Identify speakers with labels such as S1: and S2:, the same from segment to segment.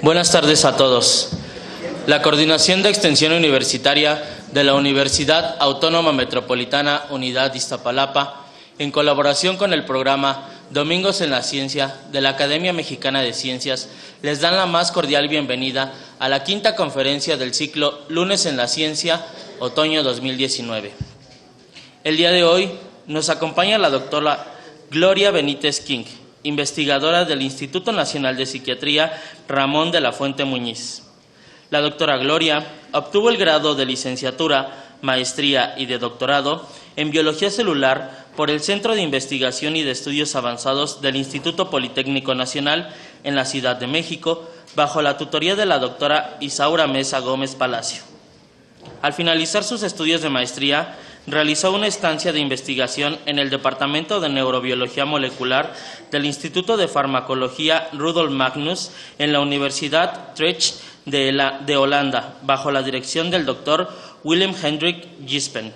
S1: Buenas tardes a todos. La Coordinación de Extensión Universitaria de la Universidad Autónoma Metropolitana Unidad Iztapalapa, en colaboración con el programa Domingos en la Ciencia de la Academia Mexicana de Ciencias, les dan la más cordial bienvenida a la quinta conferencia del ciclo Lunes en la Ciencia, otoño 2019. El día de hoy nos acompaña la doctora Gloria Benítez King, investigadora del Instituto Nacional de Psiquiatría Ramón de la Fuente Muñiz. La doctora Gloria obtuvo el grado de licenciatura, maestría y de doctorado en Biología Celular por el Centro de Investigación y de Estudios Avanzados del Instituto Politécnico Nacional en la Ciudad de México, bajo la tutoría de la doctora Isaura Mesa Gómez Palacio. Al finalizar sus estudios de maestría, realizó una estancia de investigación en el Departamento de Neurobiología Molecular del Instituto de Farmacología Rudolf Magnus en la Universidad Utrecht de Holanda, bajo la dirección del doctor Willem Hendrik Gispen.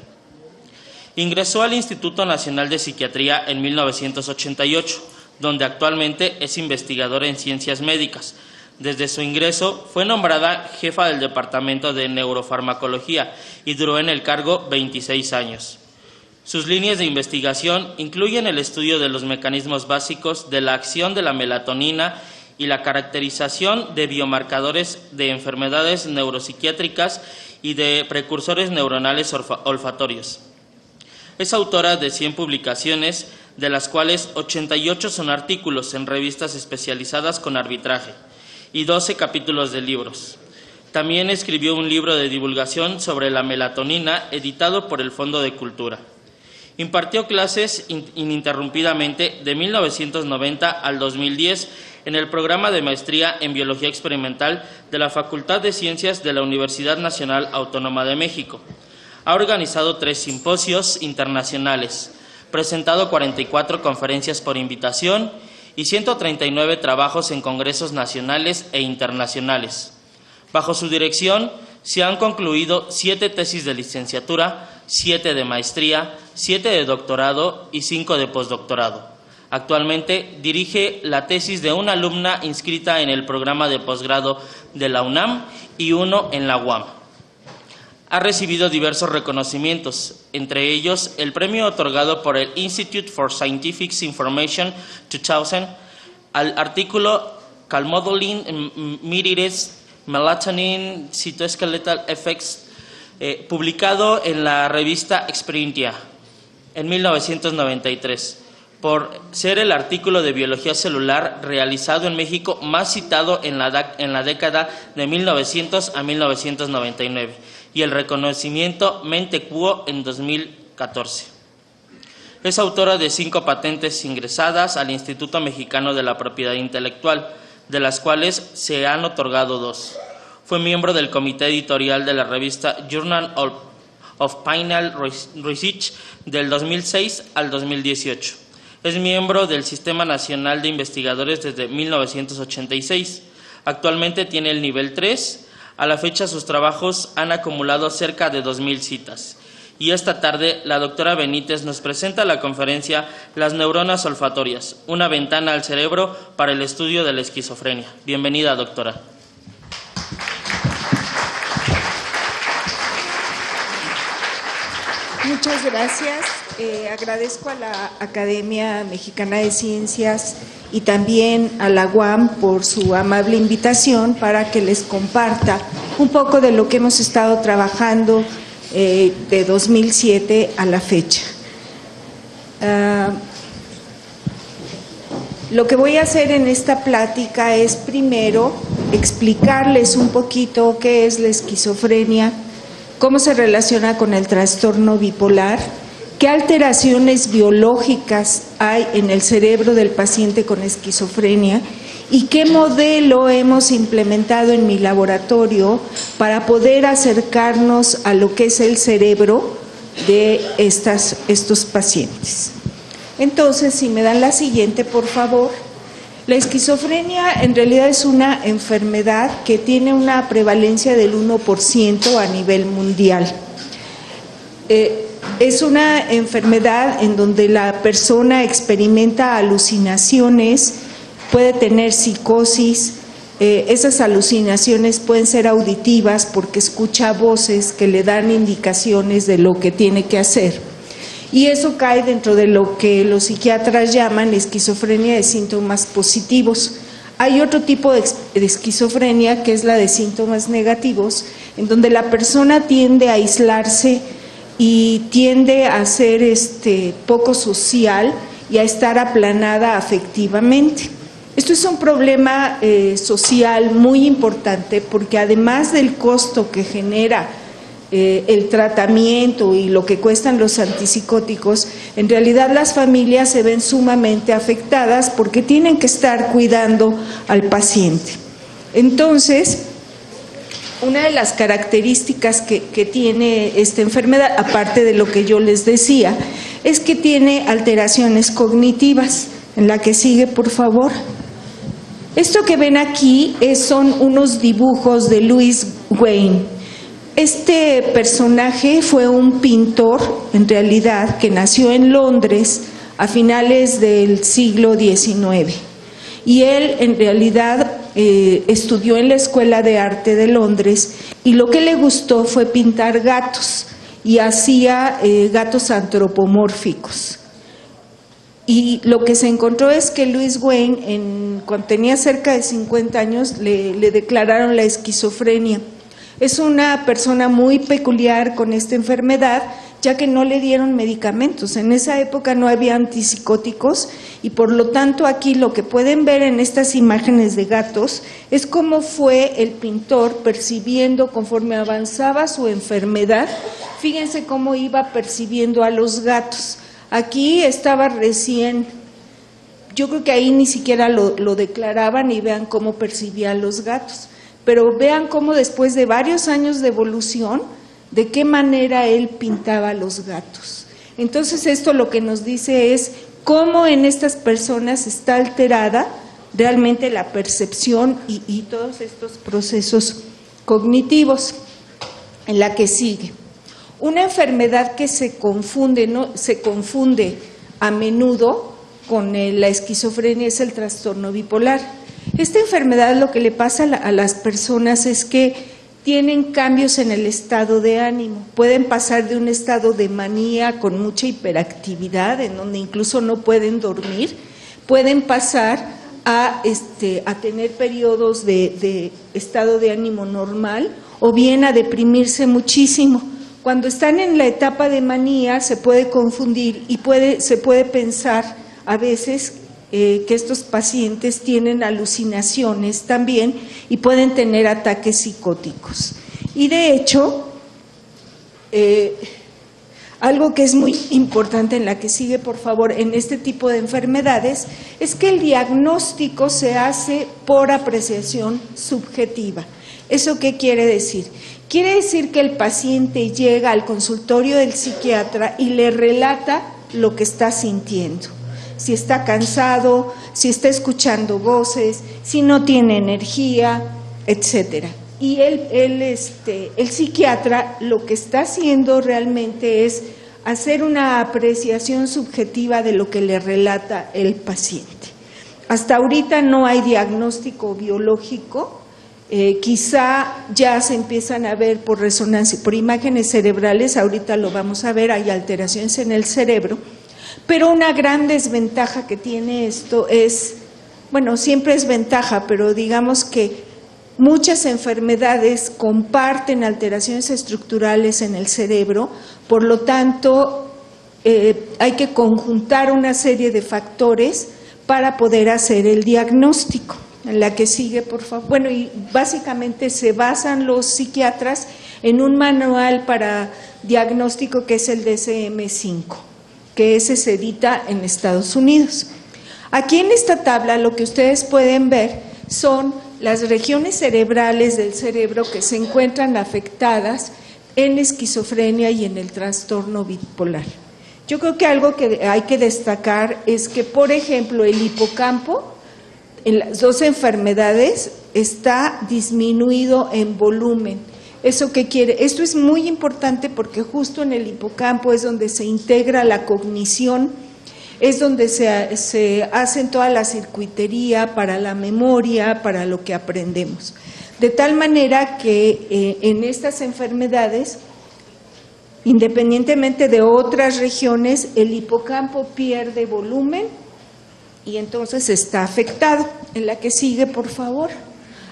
S1: Ingresó al Instituto Nacional de Psiquiatría en 1988, donde actualmente es investigadora en ciencias médicas. Desde su ingreso fue nombrada jefa del Departamento de Neurofarmacología y duró en el cargo 26 años. Sus líneas de investigación incluyen el estudio de los mecanismos básicos de la acción de la melatonina y la caracterización de biomarcadores de enfermedades neuropsiquiátricas y de precursores neuronales olfatorios. Es autora de 100 publicaciones, de las cuales 88 son artículos en revistas especializadas con arbitraje y 12 capítulos de libros. También escribió un libro de divulgación sobre la melatonina, editado por el Fondo de Cultura. Impartió clases ininterrumpidamente de 1990 al 2010 en el programa de maestría en Biología Experimental de la Facultad de Ciencias de la Universidad Nacional Autónoma de México. Ha organizado 3 simposios internacionales, presentado 44 conferencias por invitación y 139 trabajos en congresos nacionales e internacionales. Bajo su dirección se han concluido 7 tesis de licenciatura, 7 de maestría, 7 de doctorado y 5 de postdoctorado. Actualmente dirige la tesis de una alumna inscrita en el programa de posgrado de la UNAM y uno en la UAM. Ha recibido diversos reconocimientos, entre ellos el premio otorgado por el Institute for Scientific Information 2000 al artículo Calmodulin Mirides Melatonin Cytoskeletal Effects, publicado en la revista Experientia en 1993, por ser el artículo de biología celular realizado en México más citado en la década de 1900 a 1999. Y el reconocimiento Mente Quo en 2014. Es autora de 5 patentes ingresadas al Instituto Mexicano de la Propiedad Intelectual, de las cuales se han otorgado 2. Fue miembro del comité editorial de la revista Journal of Pineal Research del 2006 al 2018. Es miembro del Sistema Nacional de Investigadores desde 1986. Actualmente tiene el nivel 3. A la fecha, sus trabajos han acumulado cerca de 2,000 citas. Y esta tarde, la doctora Benítez nos presenta la conferencia Las neuronas olfatorias, una ventana al cerebro para el estudio de la esquizofrenia. Bienvenida, doctora.
S2: Muchas gracias. Agradezco a la Academia Mexicana de Ciencias y también a la UAM por su amable invitación para que les comparta un poco de lo que hemos estado trabajando de 2007 a la fecha. Lo que voy a hacer en esta plática es primero explicarles un poquito qué es la esquizofrenia, cómo se relaciona con el trastorno bipolar, qué alteraciones biológicas hay en el cerebro del paciente con esquizofrenia y qué modelo hemos implementado en mi laboratorio para poder acercarnos a lo que es el cerebro de estos pacientes. Entonces, si me dan la siguiente, por favor. La esquizofrenia en realidad es una enfermedad que tiene una prevalencia del 1% a nivel mundial. Es una enfermedad en donde la persona experimenta alucinaciones, puede tener psicosis, Esas alucinaciones pueden ser auditivas porque escucha voces que le dan indicaciones de lo que tiene que hacer. Y eso cae dentro de lo que los psiquiatras llaman esquizofrenia de síntomas positivos. Hay otro tipo de esquizofrenia que es la de síntomas negativos, en donde la persona tiende a aislarse y tiende a ser poco social y a estar aplanada afectivamente. Esto es un problema social muy importante porque además del costo que genera el tratamiento y lo que cuestan los antipsicóticos, en realidad las familias se ven sumamente afectadas porque tienen que estar cuidando al paciente. Entonces, una de las características que tiene esta enfermedad, aparte de lo que yo les decía, es que tiene alteraciones cognitivas. En la que sigue, por favor. Esto que ven aquí son unos dibujos de Louis Wayne. Este personaje fue un pintor, en realidad, que nació en Londres a finales del siglo XIX. Y él, en realidad, estudió en la Escuela de Arte de Londres y lo que le gustó fue pintar gatos y hacía gatos antropomórficos. Y lo que se encontró es que Louis Wayne, cuando tenía cerca de 50 años, le declararon la esquizofrenia. Es una persona muy peculiar con esta enfermedad, ya que no le dieron medicamentos. En esa época no había antipsicóticos y por lo tanto aquí lo que pueden ver en estas imágenes de gatos es cómo fue el pintor percibiendo conforme avanzaba su enfermedad. Fíjense cómo iba percibiendo a los gatos. Aquí estaba recién, yo creo que ahí ni siquiera lo declaraban y vean cómo percibían los gatos, pero vean cómo después de varios años de evolución, de qué manera él pintaba a los gatos. Entonces esto lo que nos dice es cómo en estas personas está alterada realmente la percepción y todos estos procesos cognitivos. En la que sigue. Una enfermedad que se confunde a menudo con la esquizofrenia es el trastorno bipolar. Esta enfermedad lo que le pasa a las personas es que tienen cambios en el estado de ánimo. Pueden pasar de un estado de manía con mucha hiperactividad, en donde incluso no pueden dormir, pueden pasar a tener periodos de estado de ánimo normal o bien a deprimirse muchísimo. Cuando están en la etapa de manía se puede confundir y se puede pensar a veces que estos pacientes tienen alucinaciones también y pueden tener ataques psicóticos. Y de hecho, algo que es muy importante en la que sigue, por favor, en este tipo de enfermedades, es que el diagnóstico se hace por apreciación subjetiva. ¿Eso qué quiere decir? Quiere decir que el paciente llega al consultorio del psiquiatra y le relata lo que está sintiendo. Si está cansado, si está escuchando voces, si no tiene energía, etcétera. Y el psiquiatra lo que está haciendo realmente es hacer una apreciación subjetiva de lo que le relata el paciente. Hasta ahorita no hay diagnóstico biológico. Quizá ya se empiezan a ver por resonancia, por imágenes cerebrales, ahorita lo vamos a ver, hay alteraciones en el cerebro, pero una gran desventaja que tiene esto es, bueno, siempre es ventaja, pero digamos que muchas enfermedades comparten alteraciones estructurales en el cerebro, por lo tanto hay que conjuntar una serie de factores para poder hacer el diagnóstico. En la que sigue, por favor. Bueno, y básicamente se basan los psiquiatras en un manual para diagnóstico que es el DSM-5, que ese se edita en Estados Unidos. Aquí en esta tabla lo que ustedes pueden ver son las regiones cerebrales del cerebro que se encuentran afectadas en esquizofrenia y en el trastorno bipolar. Yo creo que algo que hay que destacar es que, por ejemplo, el hipocampo en las dos enfermedades está disminuido en volumen. ¿Eso qué quiere? Esto es muy importante porque justo en el hipocampo es donde se integra la cognición, es donde se hacen toda la circuitería para la memoria, para lo que aprendemos. De tal manera que en estas enfermedades, independientemente de otras regiones, el hipocampo pierde volumen y entonces está afectado. En la que sigue, por favor.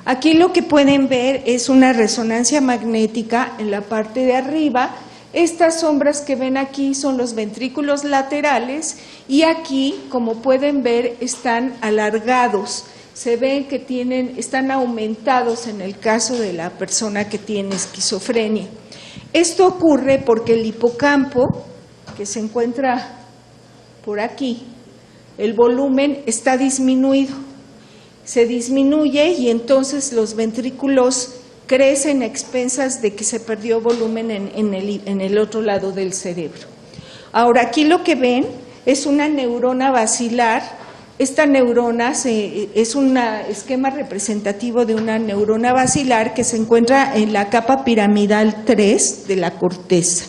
S2: Aquí lo que pueden ver es una resonancia magnética en la parte de arriba. Estas sombras que ven aquí son los ventrículos laterales y aquí, como pueden ver, están alargados. Se ven que están aumentados en el caso de la persona que tiene esquizofrenia. Esto ocurre porque el hipocampo, que se encuentra por aquí, el volumen está disminuido. Se disminuye y entonces los ventrículos crecen a expensas de que se perdió volumen en el otro lado del cerebro. Ahora, aquí lo que ven es una neurona basilar. Esta neurona es un esquema representativo de una neurona basilar que se encuentra en la capa piramidal 3 de la corteza.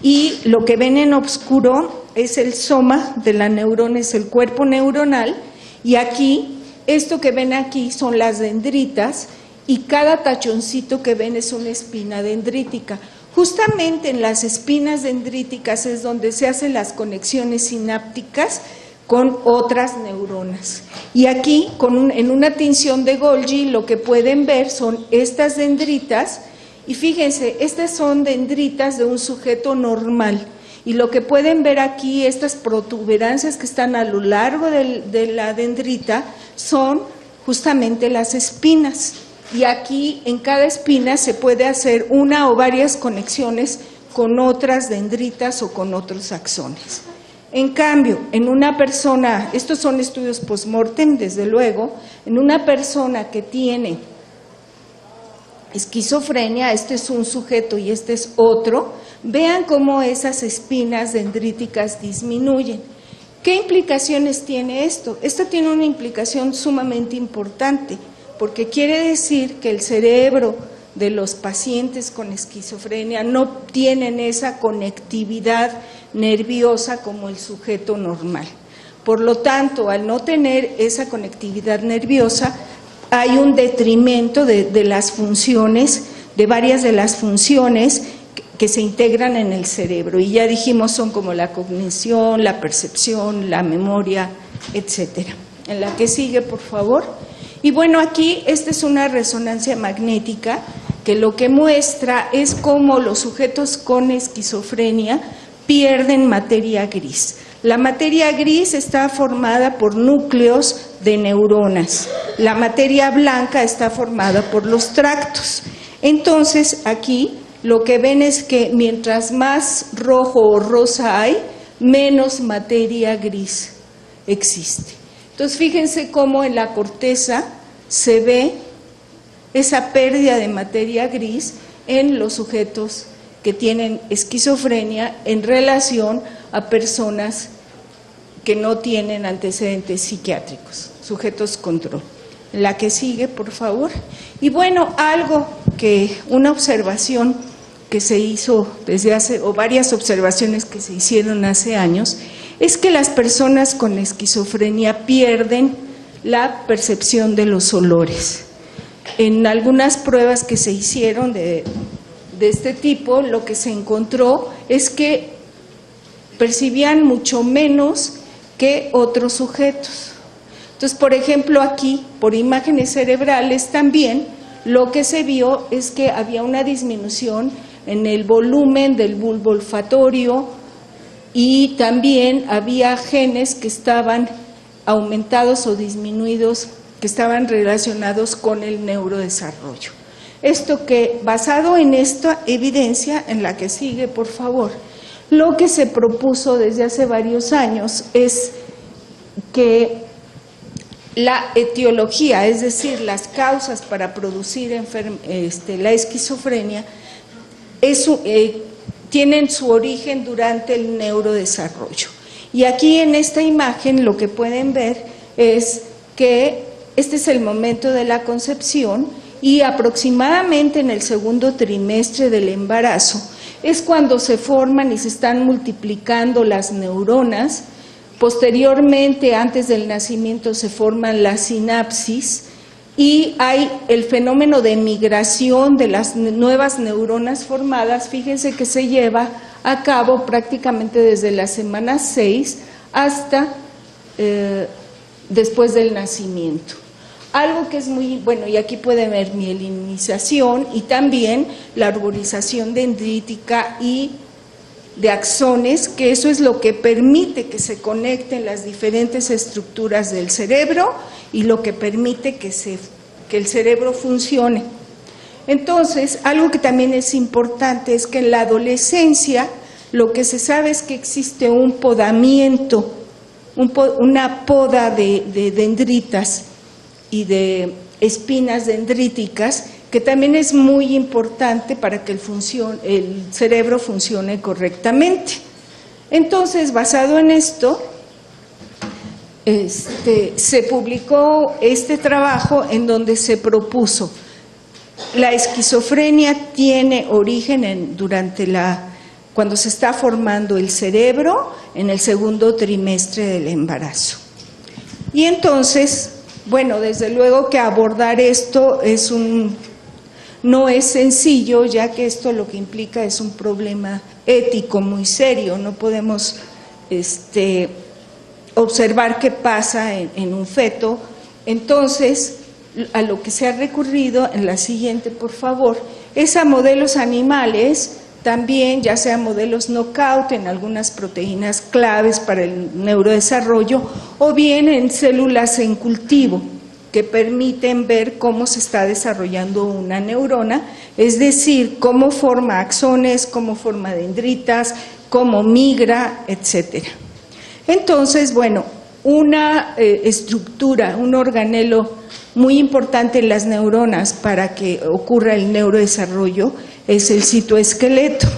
S2: Y lo que ven en oscuro es el soma de la neurona, es el cuerpo neuronal, y aquí, esto que ven aquí son las dendritas, y cada tachoncito que ven es una espina dendrítica. Justamente en las espinas dendríticas es donde se hacen las conexiones sinápticas con otras neuronas. Y aquí, en una tinción de Golgi, lo que pueden ver son estas dendritas, y fíjense, estas son dendritas de un sujeto normal. Y lo que pueden ver aquí, estas protuberancias que están a lo largo de la dendrita, son justamente las espinas. Y aquí, en cada espina, se puede hacer una o varias conexiones con otras dendritas o con otros axones. En cambio, en una persona, estos son estudios post-mortem, desde luego, en una persona que tiene esquizofrenia, este es un sujeto y este es otro, vean cómo esas espinas dendríticas disminuyen. ¿Qué implicaciones tiene esto? Esto tiene una implicación sumamente importante, porque quiere decir que el cerebro de los pacientes con esquizofrenia no tienen esa conectividad nerviosa como el sujeto normal. Por lo tanto, al no tener esa conectividad nerviosa, hay un detrimento de las funciones, de varias de las funciones que se integran en el cerebro. Y ya dijimos, son como la cognición, la percepción, la memoria, etcétera. En la que sigue, por favor. Y bueno, aquí esta es una resonancia magnética que lo que muestra es cómo los sujetos con esquizofrenia pierden materia gris. La materia gris está formada por núcleos de neuronas. La materia blanca está formada por los tractos. Entonces, aquí lo que ven es que mientras más rojo o rosa hay, menos materia gris existe. Entonces, fíjense cómo en la corteza se ve esa pérdida de materia gris en los sujetos que tienen esquizofrenia en relación a personas que no tienen antecedentes psiquiátricos, sujetos control. La que sigue, por favor. Y bueno, una observación que se hizo desde hace, o varias observaciones que se hicieron hace años, es que las personas con esquizofrenia pierden la percepción de los olores. En algunas pruebas que se hicieron de este tipo, lo que se encontró es que percibían mucho menos que otros sujetos. Entonces, por ejemplo, aquí, por imágenes cerebrales también, lo que se vio es que había una disminución en el volumen del bulbo olfatorio y también había genes que estaban aumentados o disminuidos, que estaban relacionados con el neurodesarrollo. Esto que, basado en esta evidencia, en la que sigue, por favor, lo que se propuso desde hace varios años es que la etiología, es decir, las causas para producir la esquizofrenia, tienen su origen durante el neurodesarrollo. Y aquí en esta imagen lo que pueden ver es que este es el momento de la concepción y aproximadamente en el segundo trimestre del embarazo es cuando se forman y se están multiplicando las neuronas Posteriormente, antes del nacimiento, se forman las sinapsis y hay el fenómeno de migración de las nuevas neuronas formadas. Fíjense que se lleva a cabo prácticamente desde la semana 6 hasta después del nacimiento. Algo que es muy bueno, y aquí pueden ver mielinización y también la arborización dendrítica y de axones, que eso es lo que permite que se conecten las diferentes estructuras del cerebro y lo que permite que el cerebro funcione. Entonces, algo que también es importante es que en la adolescencia lo que se sabe es que existe un podamiento, una poda de dendritas y de espinas dendríticas, que también es muy importante para que el cerebro funcione correctamente. Entonces, basado en esto, se publicó este trabajo en donde se propuso: la esquizofrenia tiene origen cuando se está formando el cerebro en el segundo trimestre del embarazo. Y entonces, bueno, desde luego que abordar esto no es sencillo, ya que esto lo que implica es un problema ético muy serio. No podemos observar qué pasa en un feto. Entonces, a lo que se ha recurrido, en la siguiente, por favor, es a modelos animales, también ya sea modelos knockout en algunas proteínas claves para el neurodesarrollo, o bien en células en cultivo, que permiten ver cómo se está desarrollando una neurona, es decir, cómo forma axones, cómo forma dendritas, cómo migra, etcétera. Entonces, bueno, una estructura, un organelo muy importante en las neuronas para que ocurra el neurodesarrollo es el citoesqueleto.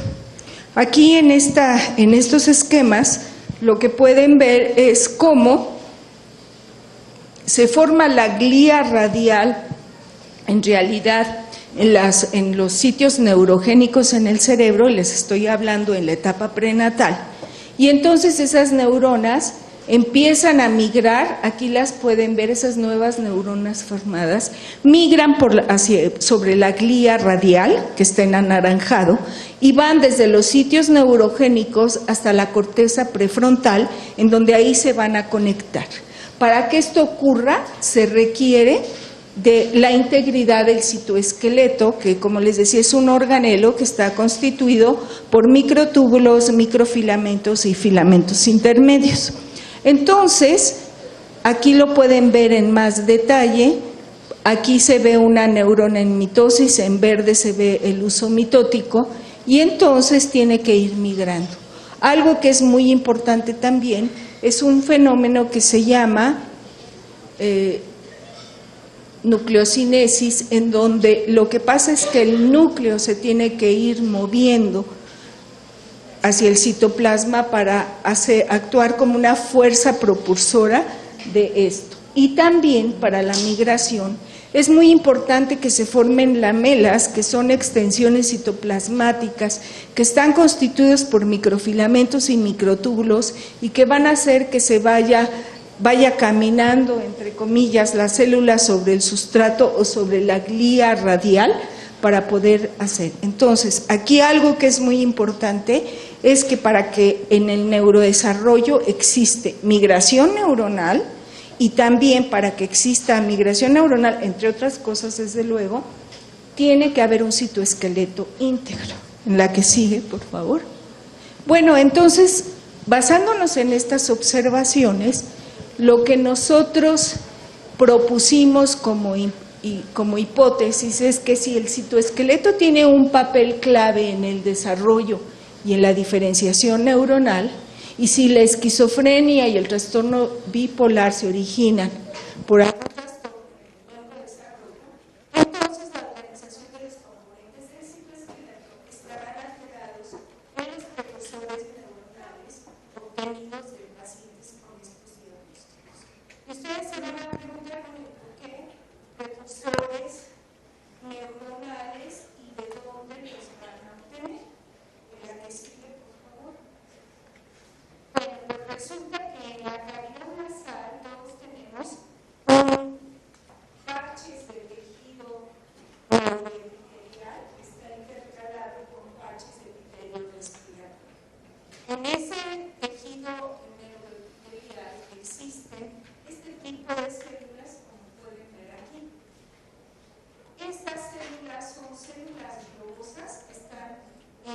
S2: Aquí en estos esquemas lo que pueden ver es cómo se forma la glía radial, en realidad en los sitios neurogénicos en el cerebro, les estoy hablando en la etapa prenatal, y entonces esas neuronas empiezan a migrar. Aquí las pueden ver, esas nuevas neuronas formadas, migran sobre la glía radial, que está en anaranjado, y van desde los sitios neurogénicos hasta la corteza prefrontal, en donde ahí se van a conectar. Para que esto ocurra, se requiere de la integridad del citoesqueleto, que, como les decía, es un organelo que está constituido por microtúbulos, microfilamentos y filamentos intermedios. Entonces, aquí lo pueden ver en más detalle. Aquí se ve una neurona en mitosis, en verde se ve el uso mitótico, y entonces tiene que ir migrando. Algo que es muy importante también es un fenómeno que se llama nucleocinesis, en donde lo que pasa es que el núcleo se tiene que ir moviendo hacia el citoplasma para actuar como una fuerza propulsora de esto. Y también para la migración es muy importante que se formen lamelas, que son extensiones citoplasmáticas, que están constituidas por microfilamentos y microtúbulos y que van a hacer que se vaya caminando, entre comillas, las células sobre el sustrato o sobre la glía radial para poder hacer. Entonces, aquí algo que es muy importante es que para que en el neurodesarrollo existe migración neuronal, y también para que exista migración neuronal, entre otras cosas, desde luego, tiene que haber un citoesqueleto íntegro. En la que sigue, por favor. Bueno, entonces, basándonos en estas observaciones, lo que nosotros propusimos como hipótesis es que si el citoesqueleto tiene un papel clave en el desarrollo y en la diferenciación neuronal, y si la esquizofrenia y el trastorno bipolar se originan por algún trastorno del desarrollo, entonces la organización de los componentes del citoesqueleto estarán alterados en los precursores neuronales obtenidos de pacientes con estos diagnósticos. Y ustedes se van a preguntar, ¿por qué precursores neuronales y de dónde los van a obtener? En la que sigue, por favor. Bueno, pues resulta que en la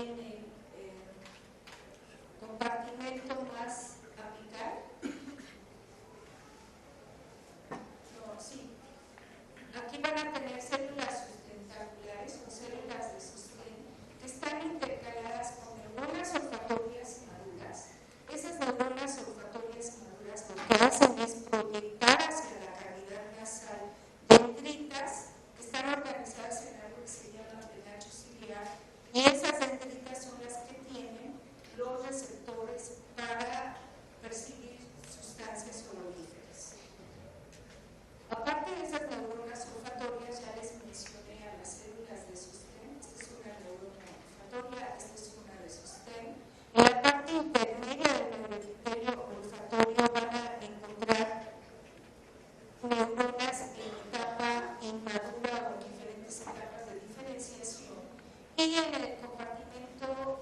S2: en el compartimento más apical. No, sí. Aquí van a tener células sustentaculares o células de sostén que están intercaladas con neuronas olfatorias maduras. Esas neuronas olfatorias maduras lo que hacen es proyectar hacia la cavidad nasal dendritas que están organizadas en algo que se llama penacho ciliar, y esas dendritas son las que tienen los receptores para percibir sustancias oloríferas. Aparte de esas neuronas olfatorias, ya les mencioné a las células de sostén. Esta es una neurona olfatoria, esta es una de sostén. En la parte intermedia del neuroepitelio olfatorio van a encontrar neuronas en etapa inmadura o en diferentes etapas de diferenciación. Y en el compartimento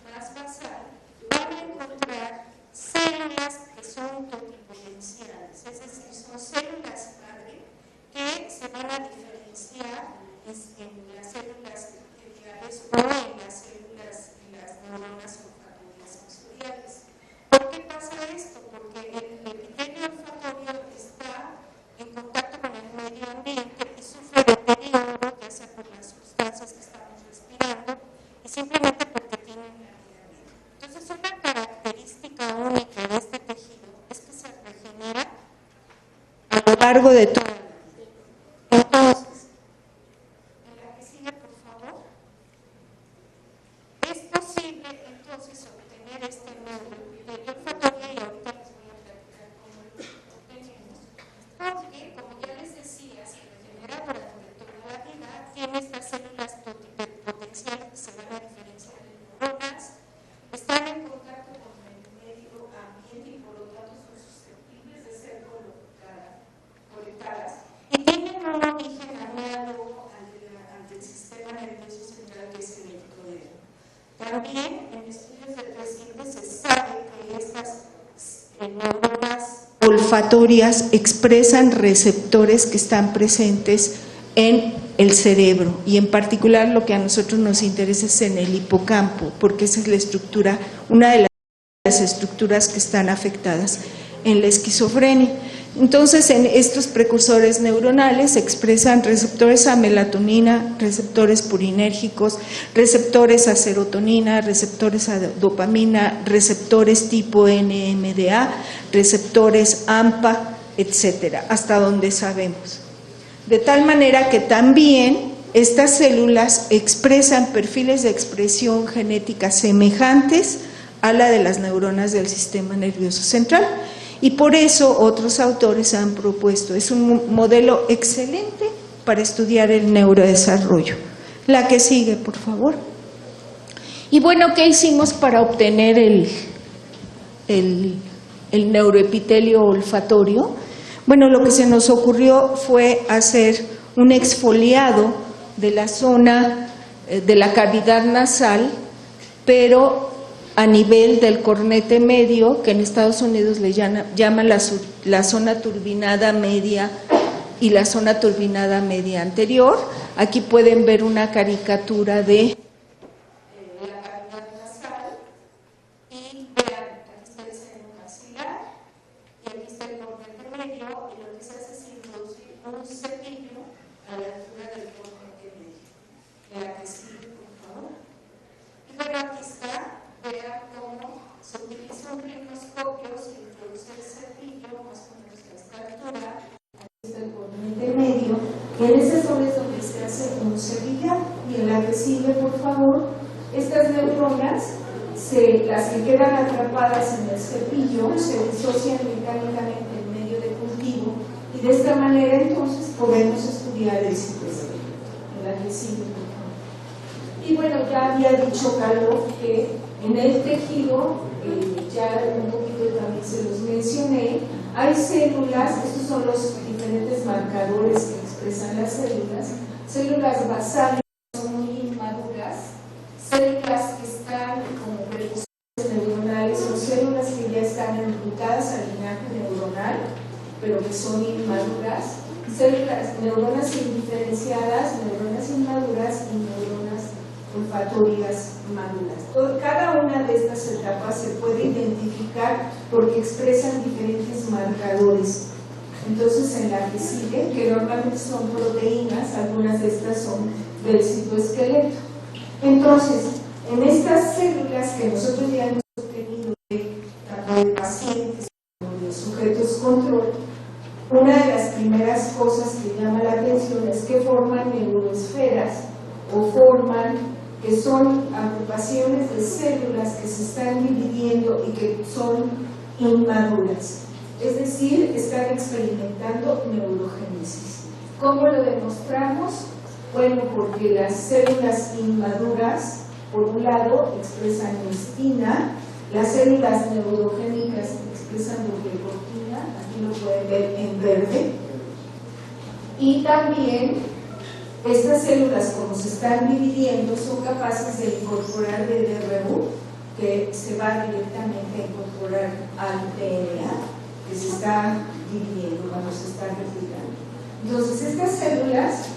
S2: más basal van a encontrar células que son totipotenciales, es decir, son células madre que se van a diferenciar en las células epiteliales o en las células, en las neuronas olfatorias sensoriales. ¿Por qué pasa esto? Porque el epitelio olfatorio está en contacto con el medio ambiente y sufre deterioro, ya sea por las sustancias que estamos respirando y simplemente porque tiene una vida media. Entonces, una característica única de este tejido es que se regenera a lo largo de toda la vida. Entonces, en la que sigue, por favor, es posible entonces obtener este neuroepitelio olfatorio, y ahorita les voy a platicar cómo lo obtenemos, porque, como ya les decía, se regenera durante toda la vida, tiene estas células totipotenciales que se van a diferenciar en neuronas, están en contacto con el medio ambiente y por lo tanto son susceptibles de ser conectadas y tienen un origen análogo al del sistema nervioso central, que es el ectodero. También en estudios recientes se sabe que estas neuronas olfatorias expresan receptores que están presentes en el cerebro, y en particular lo que a nosotros nos interesa es en el hipocampo, porque esa es la estructura, una de las estructuras que están afectadas en la esquizofrenia. Entonces, en estos precursores neuronales se expresan receptores a melatonina, receptores purinérgicos, receptores a serotonina, receptores a dopamina, receptores tipo NMDA, receptores AMPA, etcétera, hasta donde sabemos. De tal manera que también estas células expresan perfiles de expresión genética semejantes a la de las neuronas del sistema nervioso central. Y por eso otros autores han propuesto, es un modelo excelente para estudiar el neurodesarrollo. La que sigue, por favor. Y bueno, ¿qué hicimos para obtener el neuroepitelio olfatorio? Bueno, lo que se nos ocurrió fue hacer un exfoliado de la zona de la cavidad nasal, pero a nivel del cornete medio, que en Estados Unidos le llaman la zona turbinada media y la zona turbinada media anterior. Aquí pueden ver una caricatura de la cavidad nasal y vean, aquí está el seno maxilar y aquí está el cornete medio, y lo que se hace es introducir un cepillo a la altura del cornete medio. La que sigue, por favor. Y bueno, aquí está. Vean cómo se utiliza un microscopio, se introduce el cepillo, más o menos a esta altura, aquí está el cornete medio, y en esa zona es donde se hace un cepillado. Y en la que sigue, por favor, estas neuronas, las que quedan atrapadas en el cepillo, se disocian mecánicamente en medio de cultivo, y de esta manera entonces podemos estudiar el citosol. En la que sigue, por favor. Y bueno, ya había dicho Carlos que en el tejido, ya un poquito también se los mencioné, hay células, estos son los diferentes marcadores que expresan las células basales son muy inmaduras, células que están como precursores neuronales, son células que ya están enrutadas al linaje neuronal, pero que son inmaduras, neuronas indiferenciadas, neuronas inmaduras y neuronas olfatorias maduras. Cada una de estas etapas se puede identificar porque expresan diferentes marcadores. Entonces, en la que sigue, que normalmente son proteínas, algunas de estas son del citoesqueleto. Entonces, en estas células que nosotros ya hemos obtenido tanto de pacientes como de sujetos control, una de las primeras cosas que llama la atención es que forman neuroesferas o que son agrupaciones de células que se están dividiendo y que son inmaduras. Es decir, están experimentando neurogénesis. ¿Cómo lo demostramos? Bueno, porque las células inmaduras, por un lado, expresan histina, las células neurogénicas expresan glucocortina, aquí lo pueden ver en verde, y también estas células, como se están dividiendo, son capaces de incorporar DDRU, que se va directamente a incorporar al DNA, que se está dividiendo cuando se está replicando. Entonces, estas células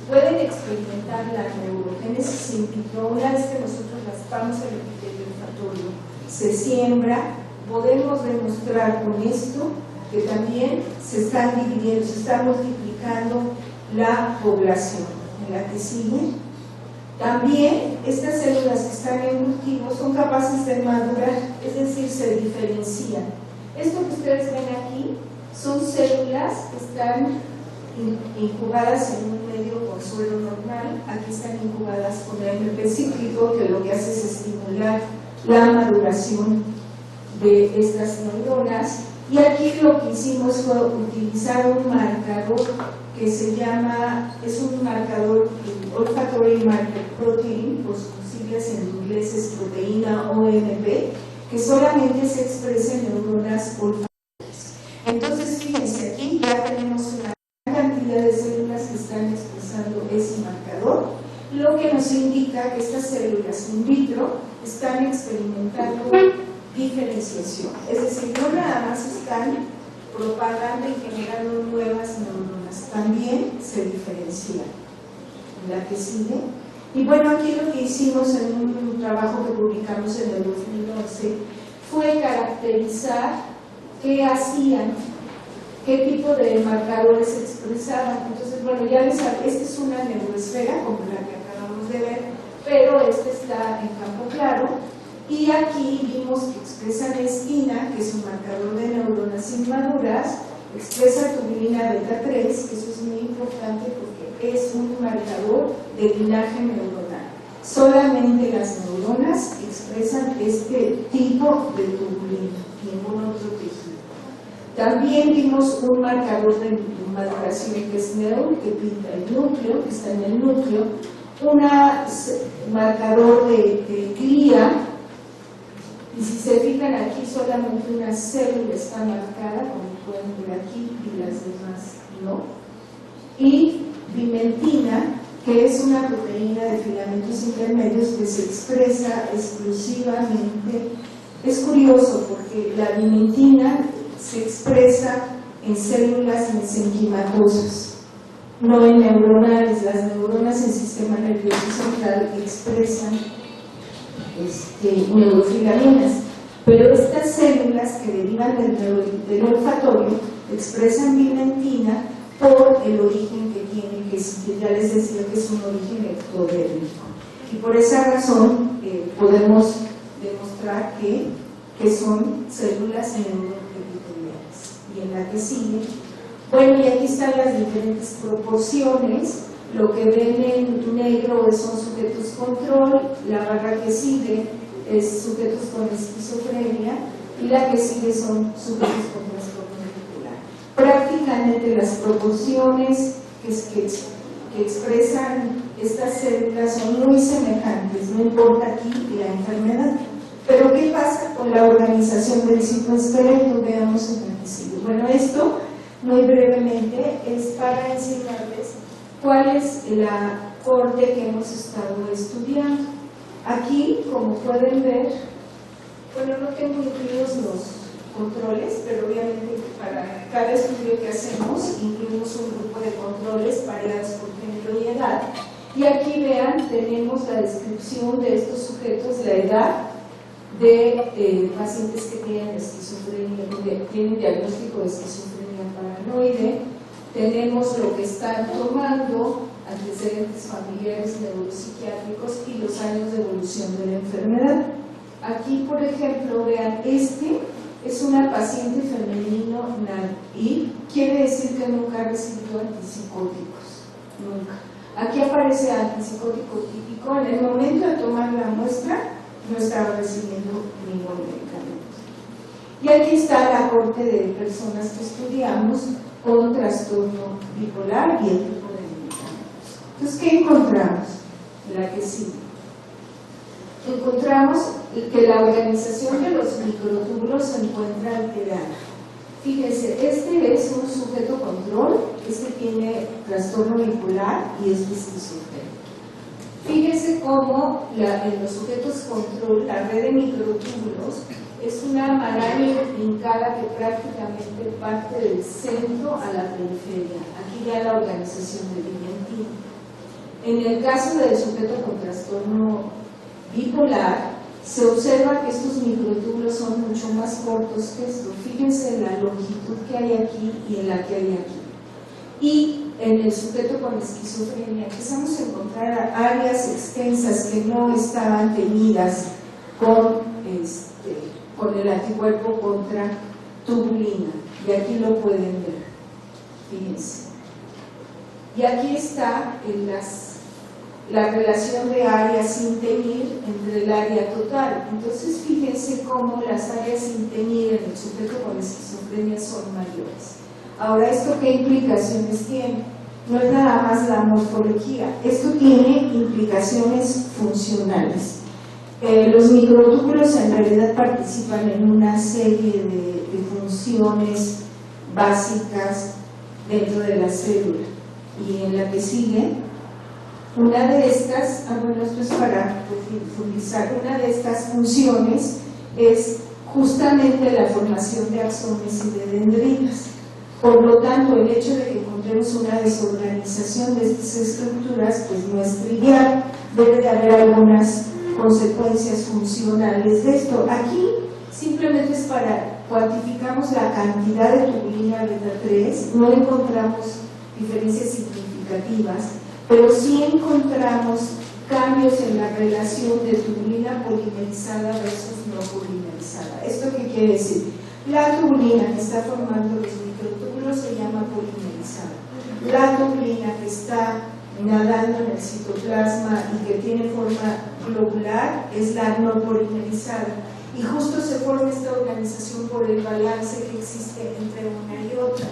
S2: pueden experimentar la neurogénesis in vitro. Una vez que nosotros raspamos el epitelio olfatorio, se siembra, podemos demostrar con esto que también se están dividiendo, se está multiplicando la población. En la que sigue, también estas células que están en cultivo son capaces de madurar, es decir, se diferencian. Esto que ustedes ven aquí son células que están incubadas en un medio con suelo normal. Aquí están incubadas con AMP cíclico, que lo que hace es estimular la maduración de estas neuronas. Y aquí lo que hicimos fue utilizar un marcador que se llama, es un marcador Olfactory Marker Protein, por sus siglas en inglés es proteína OMP, que solamente se expresa en neuronas olfatorias. Entonces, fíjense, aquí ya tenemos una gran cantidad de células que están expresando ese marcador, lo que nos indica que estas células in vitro están experimentando diferenciación, es decir, no nada más están propagando y generando nuevas neuronas, también se diferencian. La que sigue. Y bueno, aquí lo que hicimos en un trabajo que publicamos en el 2011 fue caracterizar qué hacían, qué tipo de marcadores expresaban. Entonces, bueno, ya les saben, esta es una neuroesfera como la que acabamos de ver, pero esta está en campo claro. Y aquí vimos que expresan histina, que es un marcador de neuronas inmaduras, expresa tubulina beta 3, que eso es muy importante porque es un marcador de linaje neuronal. Solamente las neuronas expresan este tipo de tubulina, ningún otro tejido. También vimos un marcador de maduración que es NEU, que pinta el núcleo, que está en el núcleo, un marcador de glía. Y si se fijan aquí, solamente una célula está marcada, como pueden ver aquí, y las demás no. Y vimentina, que es una proteína de filamentos intermedios que se expresa exclusivamente. Es curioso porque la vimentina se expresa en células mesenquimatosas, no en neuronales. Las neuronas en sistema nervioso central expresan neurofilamentos, pero estas células que derivan del olfatorio expresan vimentina por el origen que tiene, que ya les decía que es un origen ectodérmico, y por esa razón podemos demostrar que son células neuroepiteliales. Y en la que sigue, bueno, y aquí están las diferentes proporciones. Lo que ven en negro son sujetos control, la barra que sigue es sujetos con esquizofrenia y la que sigue son sujetos con trastorno bipolar. Prácticamente las proporciones que expresan estas células son muy semejantes, no importa aquí la enfermedad. Pero ¿qué pasa con la organización del citoesqueleto? Veamos en la que sigue. Bueno, esto muy brevemente es para enseñarles cuál es la corte que hemos estado estudiando. Aquí, como pueden ver, bueno, no tengo incluidos los controles, pero obviamente para cada estudio que hacemos incluimos un grupo de controles variados por género y edad. Y aquí vean, tenemos la descripción de estos sujetos, la edad de pacientes que tienen esquizofrenia, que tienen diagnóstico de esquizofrenia paranoide. Tenemos lo que están tomando, antecedentes familiares neuropsiquiátricos y los años de evolución de la enfermedad. Aquí, por ejemplo, vean, este es una paciente femenino y quiere decir que nunca ha recibido antipsicóticos, nunca. Aquí aparece antipsicótico típico, en el momento de tomar la muestra no estaba recibiendo ningún medicamento. Y aquí está la corte de personas que estudiamos con trastorno bipolar y el tipo de medicamentos. Entonces, ¿qué encontramos? La que sigue. Encontramos que la organización de los microtúbulos se encuentra alterada. Fíjense, este es un sujeto control, este tiene trastorno bipolar y este es esquizofrénico. Fíjense cómo en los sujetos control, la red de microtúbulos es una maraña intrincada que prácticamente parte del centro a la periferia. Aquí ya la organización de Vigentin. En el caso del sujeto con trastorno bipolar, se observa que estos microtúbulos son mucho más cortos que esto. Fíjense en la longitud que hay aquí y en la que hay aquí. Y en el sujeto con esquizofrenia empezamos a encontrar áreas extensas que no estaban teñidas con el anticuerpo contra tubulina. Y aquí lo pueden ver. Fíjense. Y aquí está la relación de áreas sin teñir entre el área total. Entonces fíjense cómo las áreas sin teñir en el sujeto con esquizofrenia son mayores. Ahora, ¿esto qué implicaciones tiene? No es nada más la morfología, esto tiene implicaciones funcionales. Los microtúbulos en realidad participan en una serie de funciones básicas dentro de la célula. Y en la que sigue, una de estas, bueno, esto es para profundizar, una de estas funciones es justamente la formación de axones y de dendritas. Por lo tanto, el hecho de que encontremos una desorganización de estas estructuras, pues no es trivial, debe de haber algunas consecuencias funcionales de esto. Aquí simplemente es cuantificamos la cantidad de tubulina beta 3, no encontramos diferencias significativas, pero sí encontramos cambios en la relación de tubulina polimerizada versus no polimerizada. ¿Esto qué quiere decir? La tubulina que está formando los microtúbulos se llama polimerizada. La tubulina que está nadando en el citoplasma y que tiene forma globular es la no polimerizada. Y justo se forma esta organización por el balance que existe entre una y otra.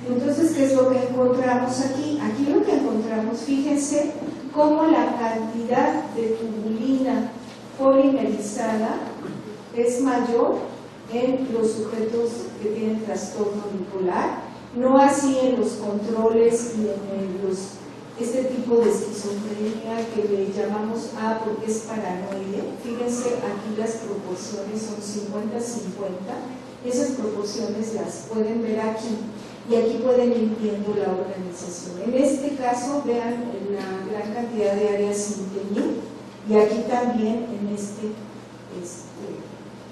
S2: Entonces, ¿qué es lo que encontramos aquí? Aquí lo que encontramos, fíjense cómo la cantidad de tubulina polimerizada es mayor en los sujetos que tienen trastorno bipolar, no así en los controles y en este tipo de esquizofrenia que le llamamos A porque es paranoide. Fíjense, aquí las proporciones son 50-50, esas proporciones las pueden ver aquí y aquí pueden ir viendo la organización. En este caso, vean la gran cantidad de áreas sin teñir y aquí también en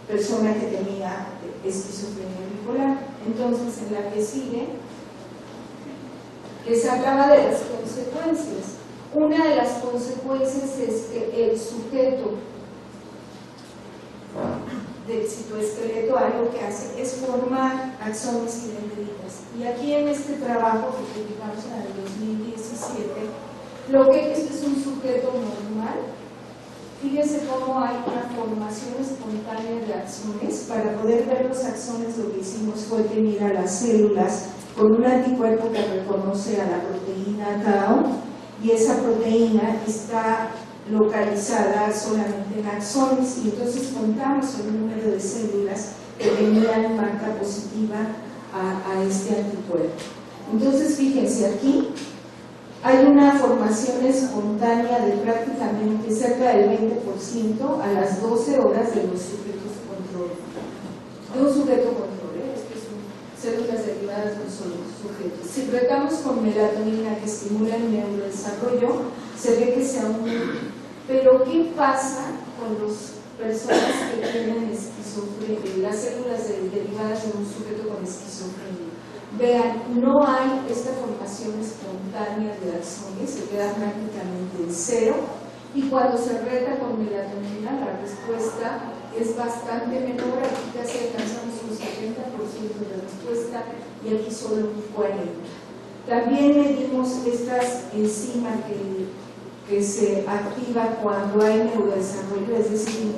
S2: persona que tenía esquizofrenia bipolar. Entonces, en la que sigue, les hablaba de las consecuencias. Una de las consecuencias es que el sujeto del citoesqueleto algo que hace es formar axones y dendritas. Y aquí en este trabajo que publicamos en el 2017, lo que este es un sujeto normal. Fíjense cómo hay una formación espontánea de axones. Para poder ver los axones, lo que hicimos fue teñir a las células con un anticuerpo que reconoce a la proteína tau, y esa proteína está localizada solamente en axones, y entonces contamos el número de células que tenían marca positiva a este anticuerpo. Entonces, fíjense aquí. Hay una formación espontánea de prácticamente cerca del 20% a las 12 horas de los sujetos control. De un sujeto control, estas son células derivadas de un solo sujeto. Si tratamos con melatonina que estimula el neurodesarrollo, se ve que se aumenta. Pero ¿qué pasa con las personas que tienen esquizofrenia, las células derivadas de un sujeto con esquizofrenia? Vean, no hay esta formación espontánea de axones, se queda prácticamente en cero, y cuando se reta con melatonina la respuesta es bastante menor, aquí casi alcanzamos un 70% de respuesta y aquí solo un 40%. También medimos estas enzimas que se activa cuando hay neurodesarrollo, es decir,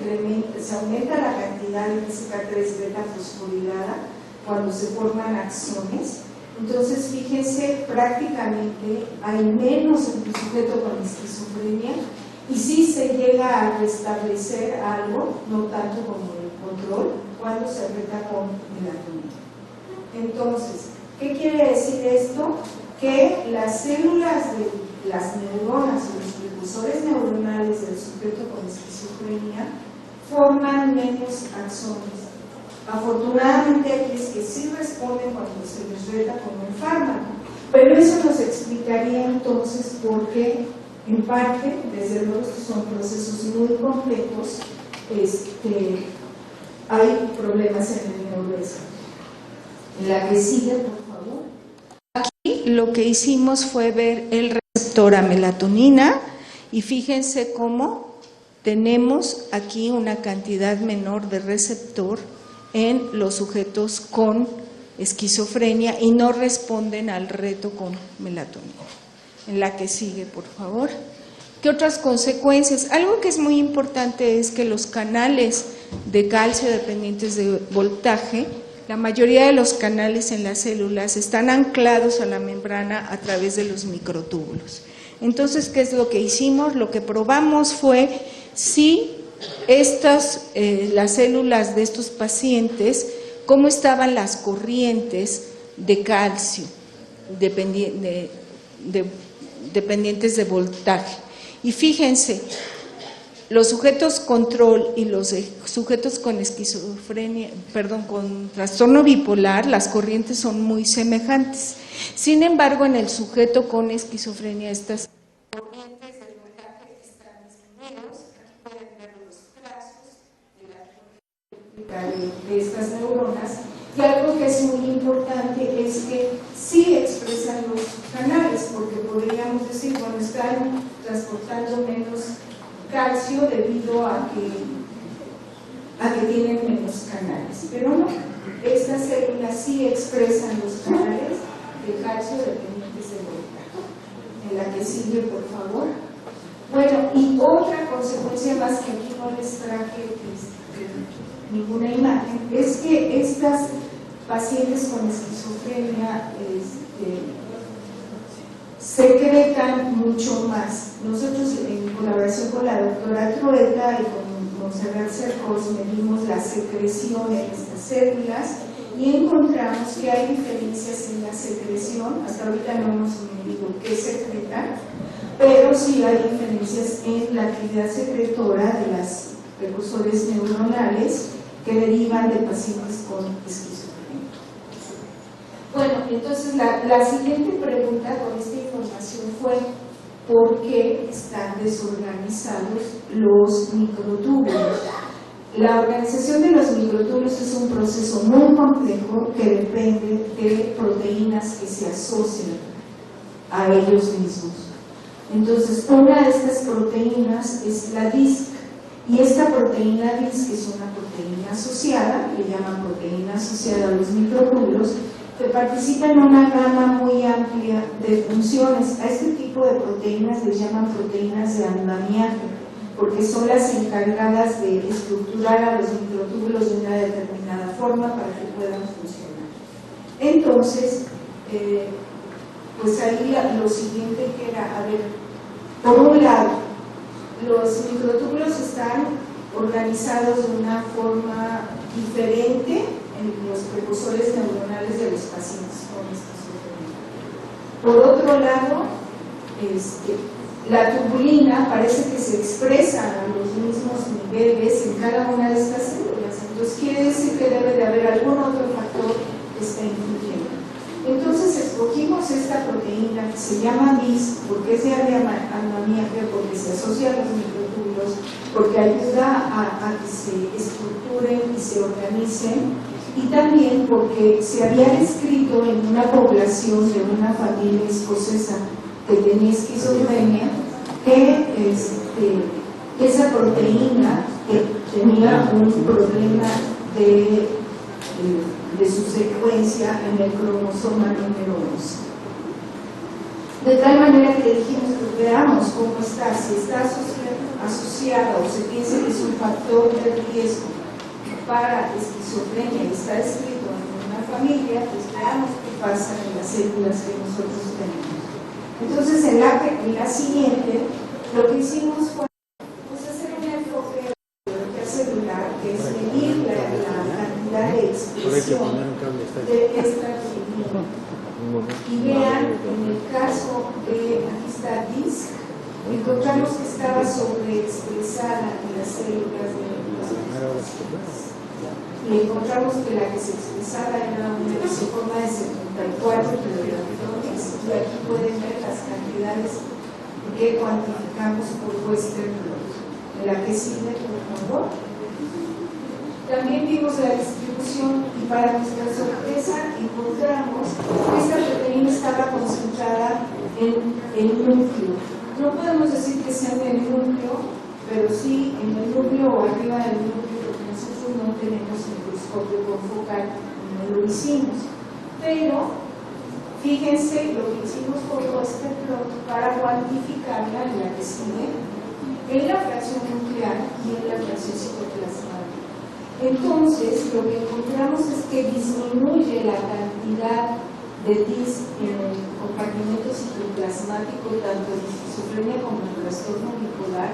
S2: se aumenta la cantidad de PCK3 beta fosforilada cuando se forman axones. Entonces, fíjense, prácticamente hay menos en el sujeto con esquizofrenia y sí se llega a restablecer algo, no tanto como el control, cuando se reta con melatonina. Entonces, ¿qué quiere decir esto? Que las células de las neuronas o los precursores neuronales del sujeto con esquizofrenia forman menos axones. Afortunadamente aquí es que sí responden cuando se les reta con un fármaco, pero eso nos explicaría entonces por qué, en parte, desde luego estos son procesos muy complejos, hay problemas en el neurodesarrollo. En la que sigue, por favor. Aquí lo que hicimos fue ver el receptor a melatonina y fíjense cómo tenemos aquí una cantidad menor de receptor en los sujetos con esquizofrenia y no responden al reto con melatonina. En la que sigue, por favor. ¿Qué otras consecuencias? Algo que es muy importante es que los canales de calcio dependientes de voltaje, la mayoría de los canales en las células están anclados a la membrana a través de los microtúbulos. Entonces, ¿qué es lo que hicimos? Lo que probamos fue si las células de estos pacientes, cómo estaban las corrientes de calcio dependientes de voltaje. Y fíjense, los sujetos control y los sujetos con esquizofrenia, con trastorno bipolar, las corrientes son muy semejantes. Sin embargo, en el sujeto con esquizofrenia, estas corrientes de voltaje están disminuidas. Pueden ver los trazos de estas neuronas. Y algo que es muy importante es que sí expresan los canales, porque podríamos decir, bueno, están transportando menos calcio debido a que tienen menos canales, pero no, estas células sí expresan los canales de calcio dependientes de voltaje. En la que sigue, por favor. Bueno, y otra consecuencia más que aquí no les traje ninguna imagen, es que estas pacientes con esquizofrenia secretan mucho más. Nosotros, en colaboración con la doctora Trueta y con Montserrat Cercos, medimos la secreción en estas células y encontramos que hay diferencias en la secreción. Hasta ahorita no hemos medido qué secretan, pero sí hay diferencias en la actividad secretora de las precursores neuronales que derivan de pacientes con esquizofrenia. Bueno, entonces la siguiente pregunta con esta información fue ¿por qué están desorganizados los microtúbulos? La organización de los microtúbulos es un proceso muy complejo que depende de proteínas que se asocian a ellos mismos. Entonces, una de estas proteínas es la DISC, y esta proteína DISC es una proteína asociada, le llaman proteína asociada a los microtúbulos, que participa en una gama muy amplia de funciones. A este tipo de proteínas les llaman proteínas de andamiaje, porque son las encargadas de estructurar a los microtúbulos de una determinada forma para que puedan funcionar. Entonces, pues ahí lo siguiente que era, a ver, por un lado, los microtúbulos están organizados de una forma diferente en los precursores neuronales de los pacientes con esquizofrenia. Por otro lado, la tubulina parece que se expresa a los mismos niveles en cada una de estas células. Entonces quiere decir que debe de haber algún otro factor que esté influyendo. Entonces escogimos esta esta proteína que se llama DIS, porque es de amoníaco, porque se asocia a los microtúbulos, porque ayuda a que se estructuren y se organicen, y también porque se había descrito en una población de una familia escocesa que tenía esquizofrenia, que esa proteína que tenía un problema de su secuencia en el cromosoma número 11. De tal manera que dijimos, pues veamos cómo está, si está asociada o se piensa que es un factor de riesgo para esquizofrenia y está descrito en una familia, pues veamos qué pasa en las células que nosotros tenemos. Entonces, en la siguiente, lo que hicimos fue hacer un enfoque celular, que es medir la cantidad de expresión de esta proteína. Y vean, en el caso de, aquí está DISC, encontramos que estaba sobreexpresada en las células de los y encontramos que la que se expresaba era una lisosoma de 74 kilodaltones, y aquí pueden ver las cantidades que cuantificamos por Western blot. La que sigue, por favor. También vimos la distribución y para nuestra sorpresa encontramos que esta proteína estaba concentrada en el núcleo. No podemos decir que sea en el núcleo, pero sí en el núcleo o arriba del núcleo, porque nosotros no tenemos microscopio confocal, no lo hicimos. Pero fíjense lo que hicimos con este plot para cuantificarla en la que sigue, en la fracción nuclear y en la fracción citoplasmática. Entonces, lo que encontramos es que disminuye la cantidad de DIS en el compartimento citoplasmático, tanto en esquizofrenia como en el trastorno bipolar,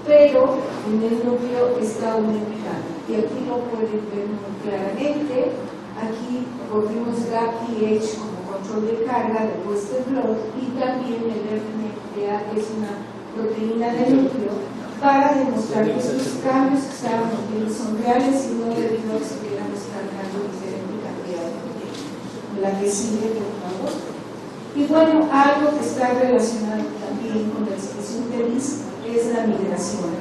S2: pero en el núcleo está aumentando. Y aquí lo pueden ver muy claramente. Aquí volvimos GAP-PH como control de carga de Western blot y también el RNA, que es una proteína del núcleo, para demostrar que estos cambios que estábamos viendo son reales y no debido a que estuviéramos cargando diferente cantidad de proteína. La que sigue, por favor. Y bueno, algo que está relacionado también con la expresión de DIS es la migración.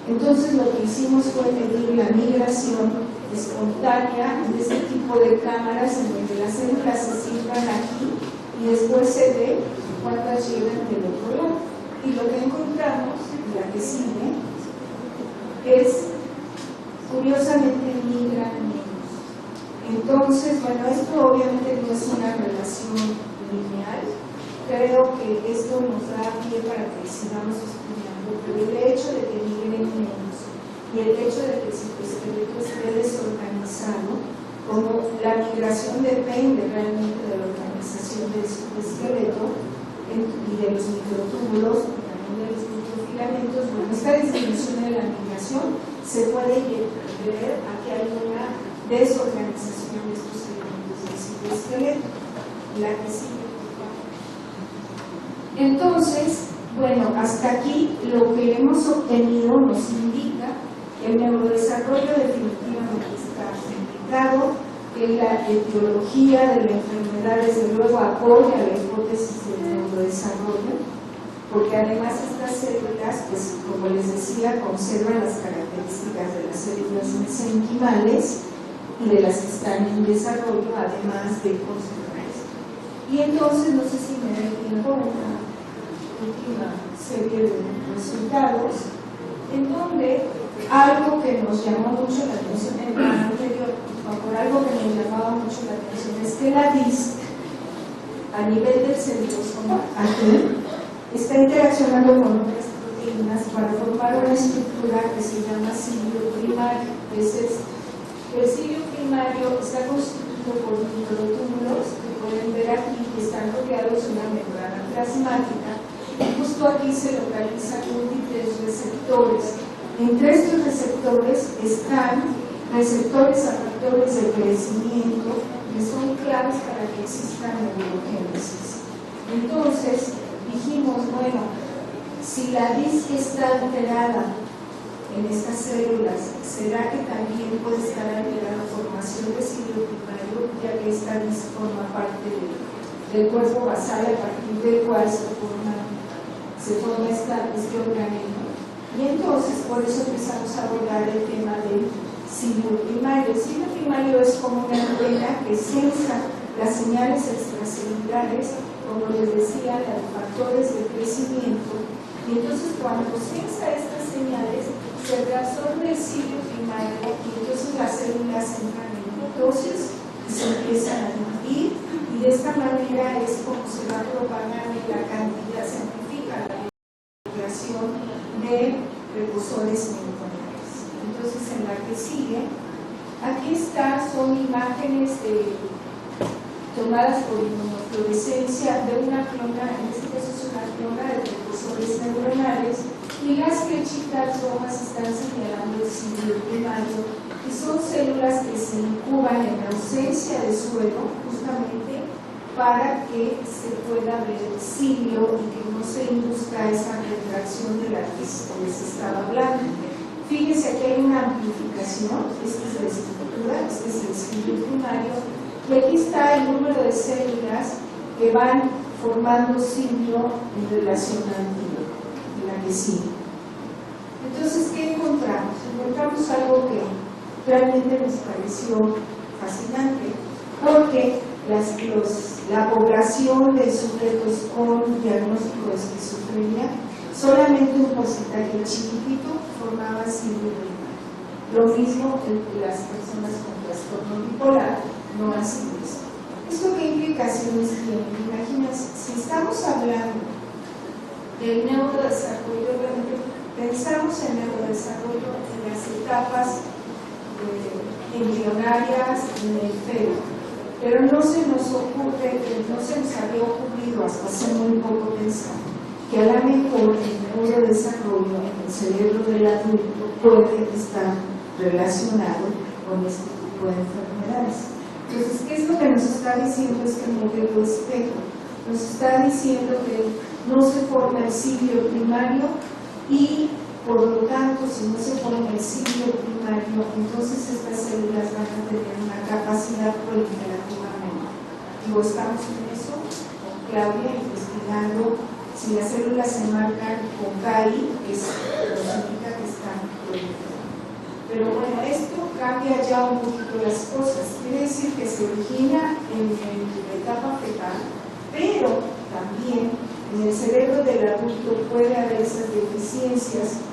S2: Entonces lo que hicimos fue medir la migración espontánea de este tipo de cámaras en donde las células se cierran aquí y después se ve cuántas llegan del otro lado. Y lo que encontramos, la que sigue, es curiosamente migran menos. Entonces, bueno, esto obviamente no es una relación lineal. Creo que esto nos da pie para que sigamos estudiando, pero el hecho de que migren menos y el hecho de que el citoesqueleto esté desorganizado, como la migración depende realmente de la organización del citoesqueleto y de los microtúbulos, también de los microfilamentos, bueno, esta disminución de la migración se puede ver a que hay una desorganización de estos elementos del citoesqueleto. La que sigue. Entonces, bueno, hasta aquí lo que hemos obtenido nos indica que el neurodesarrollo definitivamente está implicado, que la etiología de la enfermedad desde luego apoya la hipótesis del neurodesarrollo, porque además estas células, pues como les decía, conservan las características de las células mesenquimales y de las que están en desarrollo, además de conservarse. Y entonces, no sé si me da tiempo una última serie de resultados, en donde algo que nos llamó mucho la atención en la anterior, por algo que nos llamaba mucho la atención, es que la DISC, a nivel del centrosoma, aquí, está interaccionando con otras proteínas para formar una estructura que se llama cilio primario. El cilio primario está constituido por microtúbulos que pueden ver aquí, que están rodeados de una membrana plasmática, y justo aquí se localizan múltiples receptores. Entre estos receptores están receptores a factores de crecimiento que son claves para que exista neurogénesis. Entonces, dijimos, bueno, si la DISC está alterada en estas células, ¿será que también puede estar alterada la formación de cilio primario, ya que esta DISC forma parte de del cuerpo basal a partir del cual se forma este organismo. Y entonces por eso empezamos a abordar el tema del ciclo primario. El ciclo primario es como una antena que sensa las señales extracelulares, como les decía, los factores de crecimiento, y entonces cuando sensa estas señales se reabsorbe el ciclo primario y entonces las células entran en mitosis y se empiezan a dividir, y de esta manera es como se va propagando la cantidad, se amplifica la creación de precursores neuronales. Entonces en la que sigue, aquí son imágenes tomadas por inmunofluorescencia de una clona, en este caso es una clona de precursores neuronales, y las flechitas rojas están señalando el ciclo primario, que son células que se incuban en ausencia de suelo, justamente para que se pueda ver el ciclo y que no se induzca esa retracción de la que les estaba hablando. Fíjense que hay una amplificación, esta es la estructura, este es el ciclo primario, y aquí está el número de células que van formando ciclo en relación antigua, en la que sigue. Entonces, ¿qué encontramos? Encontramos algo que realmente nos pareció fascinante, porque la población de sujetos con diagnóstico de esquizofrenia, solamente un porcentaje chiquitito formaba ciclo primario. Lo mismo las personas con trastorno bipolar no hacen eso. ¿Esto qué implicaciones tiene? Imagínense, si estamos hablando del neurodesarrollo, pensamos en neurodesarrollo en las etapas embrionarias en el feto, pero no se nos había ocurrido hasta hace muy poco pensar que a lo mejor el neurodesarrollo en el cerebro del adulto puede estar relacionado con este tipo de enfermedades. Entonces, ¿qué es lo que nos está diciendo este modelo espejo? Nos está diciendo que no se forma el ciclo primario y, por lo tanto, si no se forma el ciclo primario, entonces estas células van a tener una capacidad proliferativa menor. Digo, estamos en eso, con Claudia, investigando si las células se marcan con KI, que significa que están proliferando. Pero bueno, esto cambia ya un poquito las cosas. Quiere decir que se origina en la etapa fetal, pero también en el cerebro del adulto puede haber esas deficiencias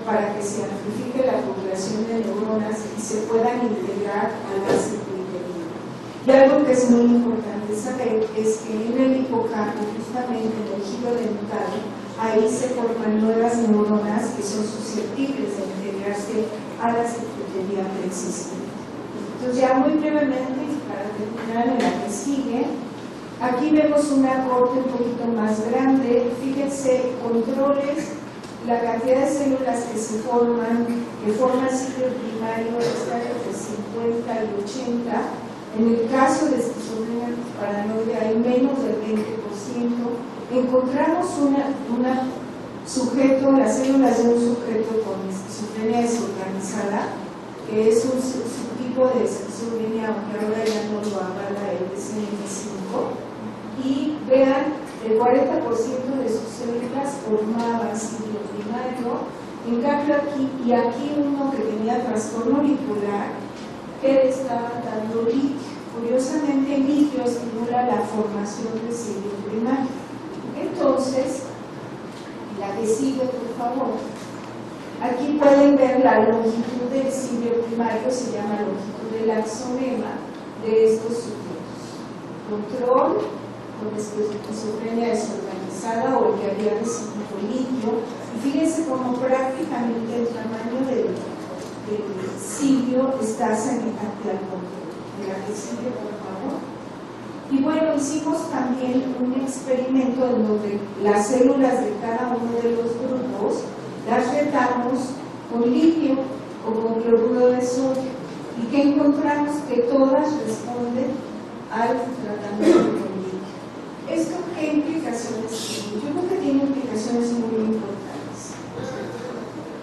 S2: para que se amplifique la población de neuronas y se puedan integrar a la circuitería. Y algo que es muy importante saber es que en el hipocampo, justamente en el giro dentado, ahí se forman nuevas neuronas que son susceptibles de integrarse a la circuitería preexistente. Entonces, ya muy brevemente, para terminar en la que sigue, aquí vemos una corte un poquito más grande. Fíjense, controles, la cantidad de células que forman ciclo primario está entre 50 y 80. En el caso de esquizofrenia paranoide hay menos del 20%. Encontramos las células de un sujeto con esquizofrenia desorganizada, que es un subtipo de esquizofrenia, aunque ahora ya no lo avala el DSM-5, y vean, el 40% de sus células formaban ciclo primario. En cambio aquí uno que tenía trastorno bipolar, que le estaba dando litio. Curiosamente, el litio estimula la formación del ciclo primario. Entonces, la que sigue, por favor. Aquí pueden ver la longitud del ciclo primario, se llama longitud del axonema de estos sujetos. Control, con esquizofrenia desorganizada o el que había recibido litio. Y fíjense cómo prácticamente el tamaño del ciclo está semejante al control. De la que sigue, por favor. Y bueno, hicimos también un experimento en donde las células de cada uno de los grupos las retamos con litio o con cloruro de sodio. ¿Y qué encontramos? Que todas responden al tratamiento con litio. ¿Esto qué implicaciones tiene? Yo creo que tiene implicaciones muy importantes.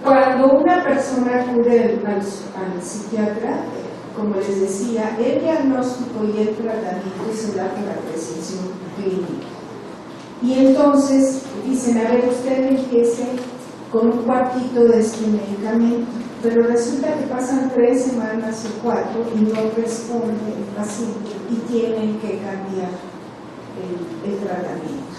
S2: Cuando una persona acude al psiquiatra, como les decía, el diagnóstico y el tratamiento se da por la prescripción clínica. Y entonces dicen, a ver, usted empiece con un cuartito de este medicamento, pero resulta que pasan 3 semanas o 4 y no responde el paciente y tienen que cambiar el tratamiento.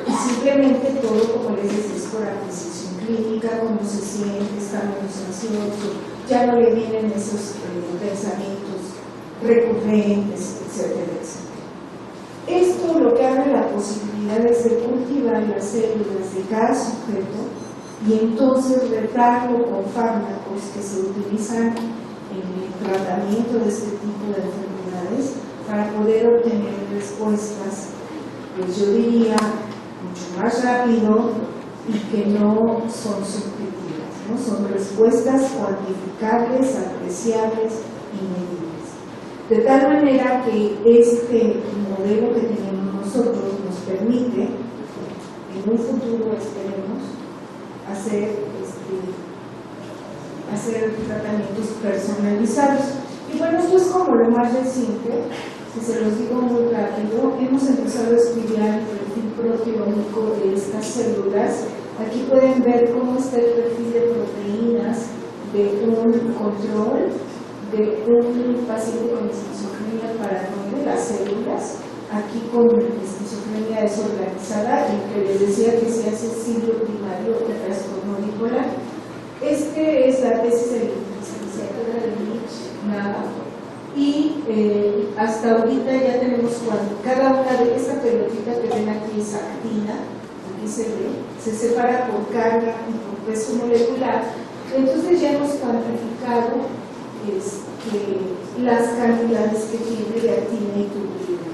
S2: Y simplemente todo, como les decía, es por apreciación clínica, cómo se siente, está menos ansioso, ya no le vienen esos pensamientos recurrentes, etcétera, etcétera. Esto lo que abre la posibilidad es de cultivar las células de cada sujeto y entonces retarlo con fármacos que se utilizan en el tratamiento de este tipo de enfermedades para poder obtener respuestas, pues yo diría, mucho más rápido y que no son subjetivas, ¿no? Son respuestas cuantificables, apreciables y medibles. De tal manera que este modelo que tenemos nosotros nos permite, en un futuro esperemos, hacer tratamientos personalizados. Y bueno, esto es como lo más reciente, si se los digo muy rápido, hemos empezado a estudiar el perfil proteómico de estas células. Aquí pueden ver cómo está el perfil de proteínas de un control, de un paciente con esquizofrenia paranoide, las células, aquí con esquizofrenia desorganizada, y que les decía que se hace signo primario de trastorno bipolar. Es la tesis de la licenciatura de Nietzsche, nada. Y hasta ahorita ya tenemos cada una de esta pelotita que ven aquí es actina, aquí se ve, se separa por carga y por peso molecular. Entonces ya hemos cuantificado las cantidades que tiene de actina y tubulina.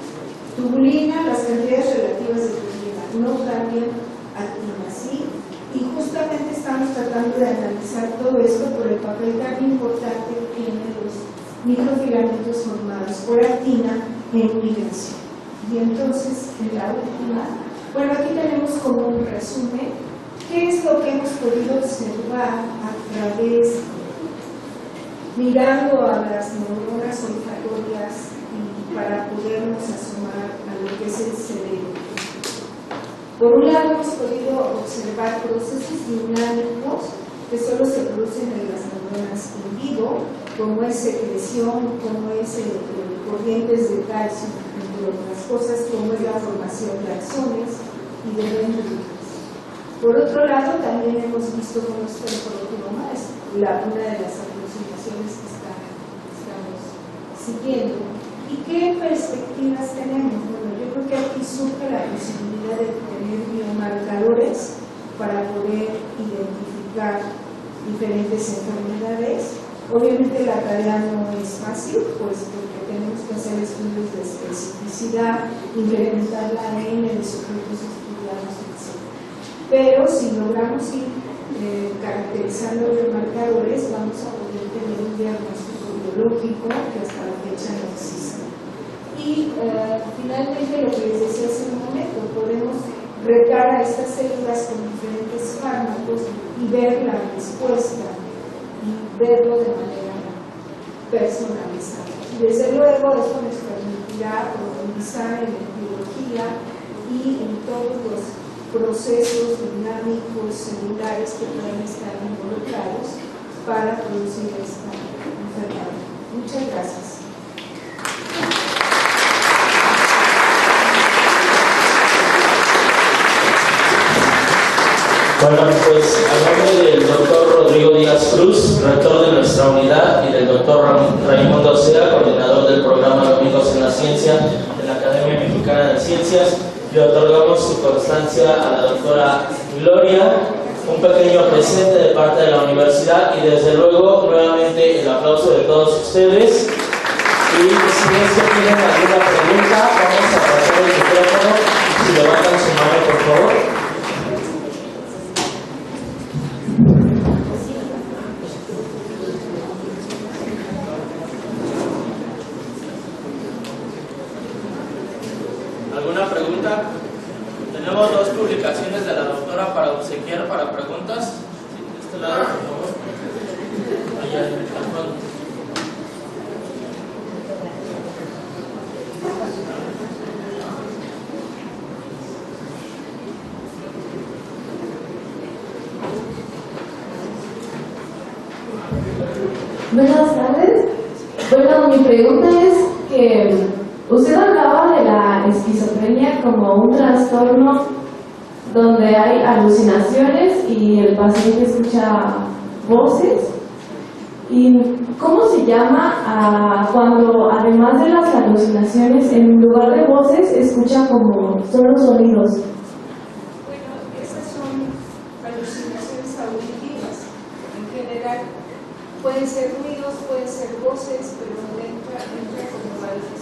S2: Tubulina, las cantidades relativas de tubulina no cambian, actina sí, y justamente estamos tratando de analizar todo esto por el papel tan importante que tienen los microfilamentos formados por actina en migración. Y entonces, en la última, bueno, aquí tenemos como un resumen, qué es lo que hemos podido observar a través, mirando a las neuronas olfatorias y para podernos asomar a lo que es el cerebro. Por un lado, hemos podido observar procesos dinámicos que solo se producen en las neuronas in vivo, como es secreción, como es corrientes de calcio, entre otras cosas, como es la formación de axones y de dendritas. Por otro lado, también hemos visto cómo está el proteoma, es una de las aproximaciones que estamos siguiendo. ¿Y qué perspectivas tenemos? Bueno, yo creo que aquí surge la posibilidad de tener biomarcadores para poder identificar diferentes enfermedades. Obviamente la tarea no es fácil, pues porque tenemos que hacer estudios de especificidad, incrementar la ADN de sujetos estudiados, etc. Pero si logramos ir caracterizando biomarcadores, vamos a poder tener un diagnóstico biológico que hasta la fecha no existe. Y finalmente, lo que les decía hace un momento, podemos retar a estas células con diferentes fármacos y ver la respuesta y verlo de manera personalizada. Y desde luego esto nos permitirá profundizar en la biología y en todos los procesos dinámicos celulares que pueden estar involucrados para producir esta enfermedad. Muchas gracias.
S1: Bueno, pues a nombre del doctor Rodrigo Díaz Cruz, rector de nuestra unidad, y del doctor Raimundo Cera, coordinador del programa Domingos en la Ciencia de la Academia Mexicana de Ciencias, le otorgamos su constancia a la doctora Gloria, un pequeño presente de parte de la universidad y desde luego nuevamente el aplauso de todos ustedes. Y si tienen alguna pregunta, vamos a pasar el micrófono. Si levantan su mano, por favor. ¿Alguna pregunta? Tenemos 2 publicaciones de la doctora para obsequiar para preguntas. Sí, de este lado, por favor. Allá, al fondo.
S3: Buenas tardes. Bueno, mi pregunta es que usted hablaba de la esquizofrenia como un trastorno donde hay alucinaciones y el paciente escucha voces. ¿Y cómo se llama cuando además de las alucinaciones, en lugar de voces, escucha como solo sonidos?
S2: Bueno, esas son alucinaciones auditivas. En general, pueden ser ruidos, pueden ser voces, pero entra como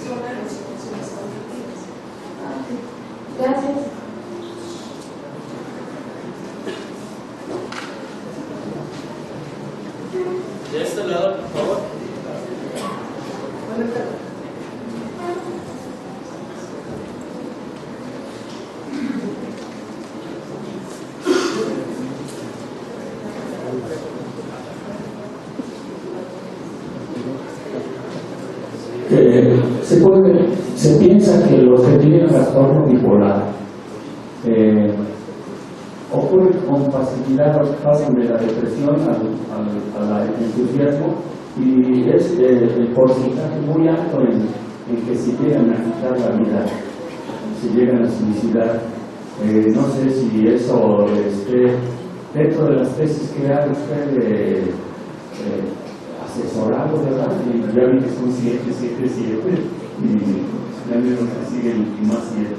S2: son alucinaciones auditivas.
S3: Gracias.
S1: De este lado, por favor.
S3: Buenas tardes.
S4: Se piensa que los que tienen trastorno bipolar ocurre con facilidad, pasan de la depresión al entusiasmo, y es el porcentaje muy alto en que se llegan a quitar la vida, se llegan a suicidar. No sé si eso esté dentro de las tesis que ha usted asesorado, ¿verdad? Y ya vi que son 7, y ya vieron que siguen y más 7.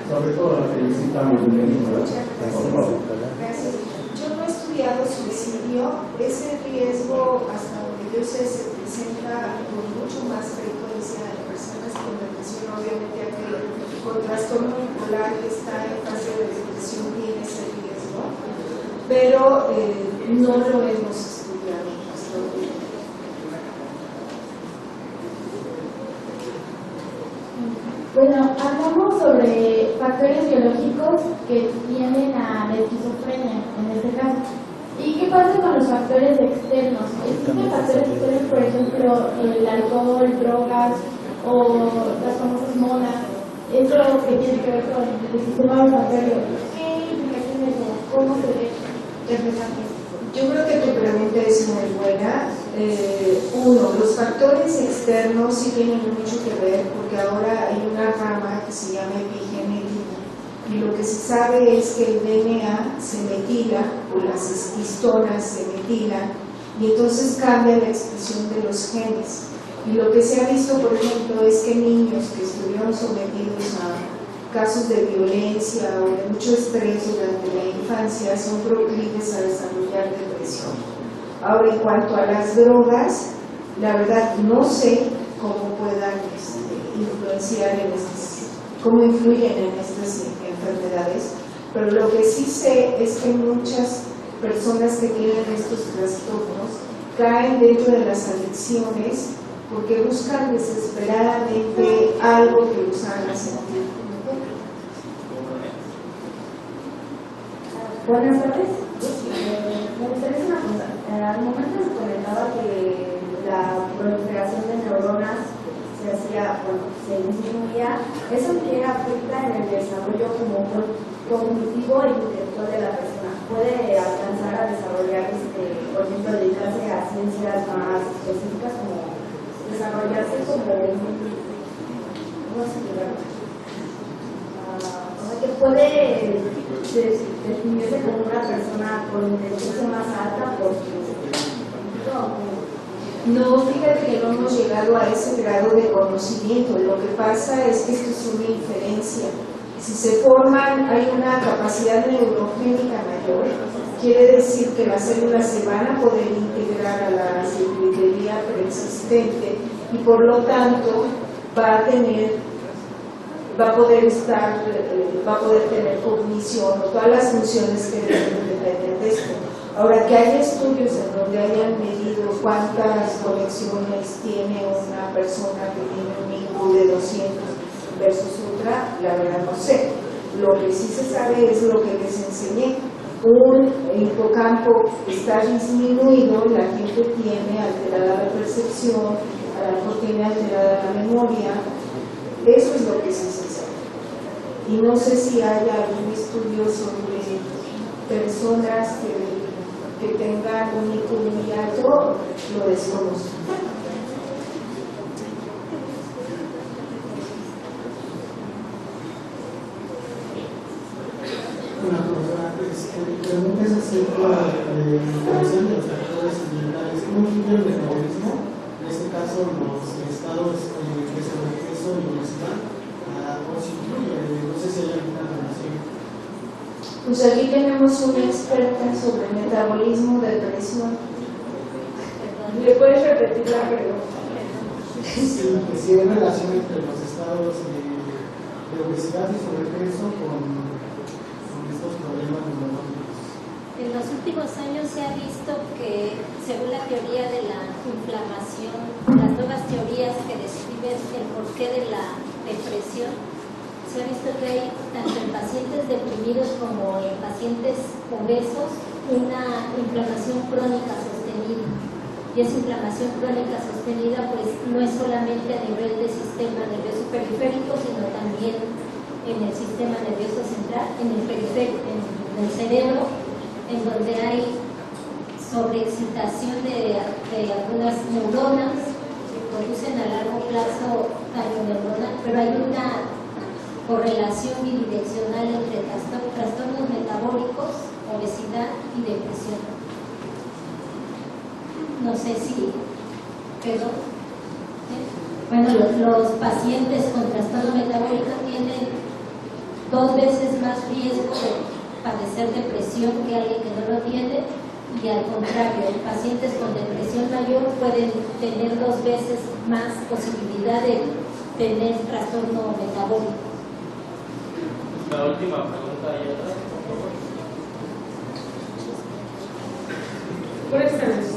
S4: Sobre todo la que necesitamos de ¿verdad? Por favor.
S2: Gracias. Yo no he estudiado suicidio. Ese riesgo, hasta donde yo sé, se presenta con mucho más frecuencia en personas con depresión. Obviamente, aquel con trastorno bipolar que está en fase de depresión tiene ese riesgo, pero no lo hemos estudiado hasta hoy.
S3: Bueno, hablamos sobre factores biológicos que tienen a la esquizofrenia, en este caso. ¿Y qué pasa con los factores externos? ¿Existen factores externos, por ejemplo, el alcohol, drogas o las famosas monas? Eso que tiene que ver con el sistema olfatorio. ¿Qué implicaciones o cómo se ve reflejado?
S2: Yo creo que tu pregunta es muy buena. Uno, los factores externos sí tienen mucho que ver, porque ahora hay una rama que se llama epigenética, y lo que se sabe es que el DNA se metila, o las histonas se metilan, y entonces cambia la expresión de los genes. Y lo que se ha visto, por ejemplo, es que niños que estuvieron sometidos a casos de violencia o de mucho estrés durante la infancia son proclives a desarrollar depresión. Ahora, en cuanto a las drogas, la verdad no sé cómo puedan influenciar cómo influyen en estas enfermedades, pero lo que sí sé es que muchas personas que tienen estos trastornos caen dentro de las adicciones porque buscan desesperadamente algo que los haga sentir mejor.
S5: Buenas tardes. Me gustaría hacer una cosa. Al momento se comentaba que la proliferación de neuronas se disminuía. ¿Eso qué afecta en el desarrollo como cognitivo e intelectual de la persona? ¿Puede alcanzar a desarrollar, por ejemplo, dedicarse a ciencias más específicas, como desarrollarse como ¿cómo se llama? O sea, que puede definirse como una persona con inteligencia más alta
S2: No, fíjate que no hemos llegado a ese grado de conocimiento. Lo que pasa es que esto es una inferencia. Si se forman, hay una capacidad neurogénica mayor, quiere decir que las células se van a poder integrar a la circuitería preexistente y por lo tanto va a poder tener cognición o todas las funciones que deben depender de esto. Ahora, que hay estudios en donde hayan medido cuántas conexiones tiene una persona que tiene un IQ de 200 versus otra, la verdad no sé. Lo que sí se sabe es lo que les enseñé. Un hipocampo está disminuido, la gente tiene alterada la percepción, a lo mejor tiene alterada la memoria. Eso es lo que sí se sabe. Y no sé si hay algún estudio sobre personas que tengan un IQ muy alto
S5: algo, lo desconozco.
S6: Una profesora, mi pregunta es acerca de la intervención de los factores ambientales. ¿Cómo influye el metabolismo? En este caso, los estados de sobrepeso y obesidad. ¿Cómo se influye? No sé si hay alguna relación.
S2: Pues aquí tenemos una experta sobre metabolismo de presión. ¿Le puedes repetir la pregunta?
S6: Sí, que si hay relación entre los estados de obesidad y sobrepeso con estos problemas neurológicos.
S7: En los últimos años se ha visto que, según la teoría de la inflamación, las nuevas teorías que describen el porqué de la depresión, se ha visto que hay tanto en pacientes deprimidos como en pacientes obesos una inflamación crónica sostenida. Y esa inflamación crónica sostenida pues no es solamente a nivel del sistema nervioso periférico, sino también en el sistema nervioso central, en el periférico, en el cerebro, en donde hay sobreexcitación de algunas neuronas que producen a largo plazo daño neuronal, pero hay una correlación bidireccional entre trastornos metabólicos, obesidad y depresión. No sé si quedó. Bueno, los pacientes con trastorno metabólico tienen 2 veces más riesgo de padecer depresión que alguien que no lo tiene, y al contrario, pacientes con depresión mayor pueden tener 2 veces más posibilidad de tener trastorno metabólico.
S1: La última pregunta ahí atrás, por favor.
S8: Buenas tardes.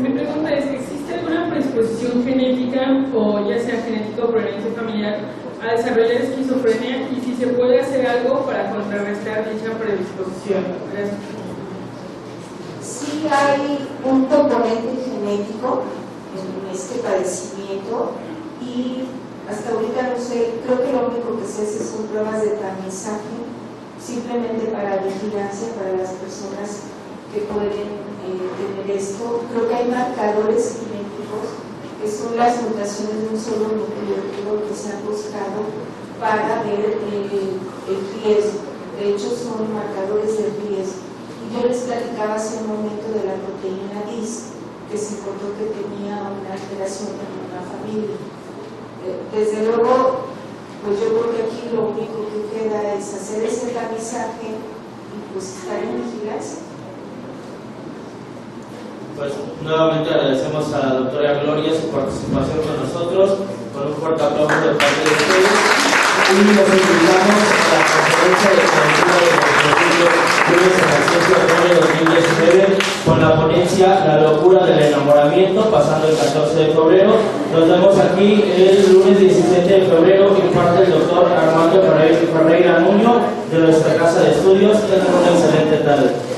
S8: Mi pregunta es, ¿existe alguna predisposición genética o ya sea genética o por herencia familiar a desarrollar esquizofrenia, y si se puede hacer algo para contrarrestar dicha predisposición? Gracias.
S2: Sí hay un componente genético en este padecimiento y hasta ahorita no sé, creo que lo único que se hace son pruebas de tamizaje, simplemente para vigilancia para las personas que pueden tener esto. Creo que hay marcadores genéticos que son las mutaciones de un solo nucleótido que se han buscado para ver el riesgo. De hecho, son marcadores de riesgo. Y yo les platicaba hace un momento de la proteína DIS, que se encontró que tenía una alteración en una familia. Desde luego, pues yo creo que aquí lo único que queda es hacer ese tamizaje y pues estar en vigilancia.
S1: Pues nuevamente agradecemos a la doctora Gloria su participación con nosotros, con un fuerte aplauso de parte de ustedes, y nos invitamos a la conferencia de clausura de nuestro ciclo Lunes en la Ciencia de 2019 con la ponencia La locura del enamoramiento, pasando el 14 de febrero. Nos vemos aquí el lunes 17 de febrero, imparte el doctor Armando Ferreira Nuño de nuestra casa de estudios. Tengan una excelente tarde.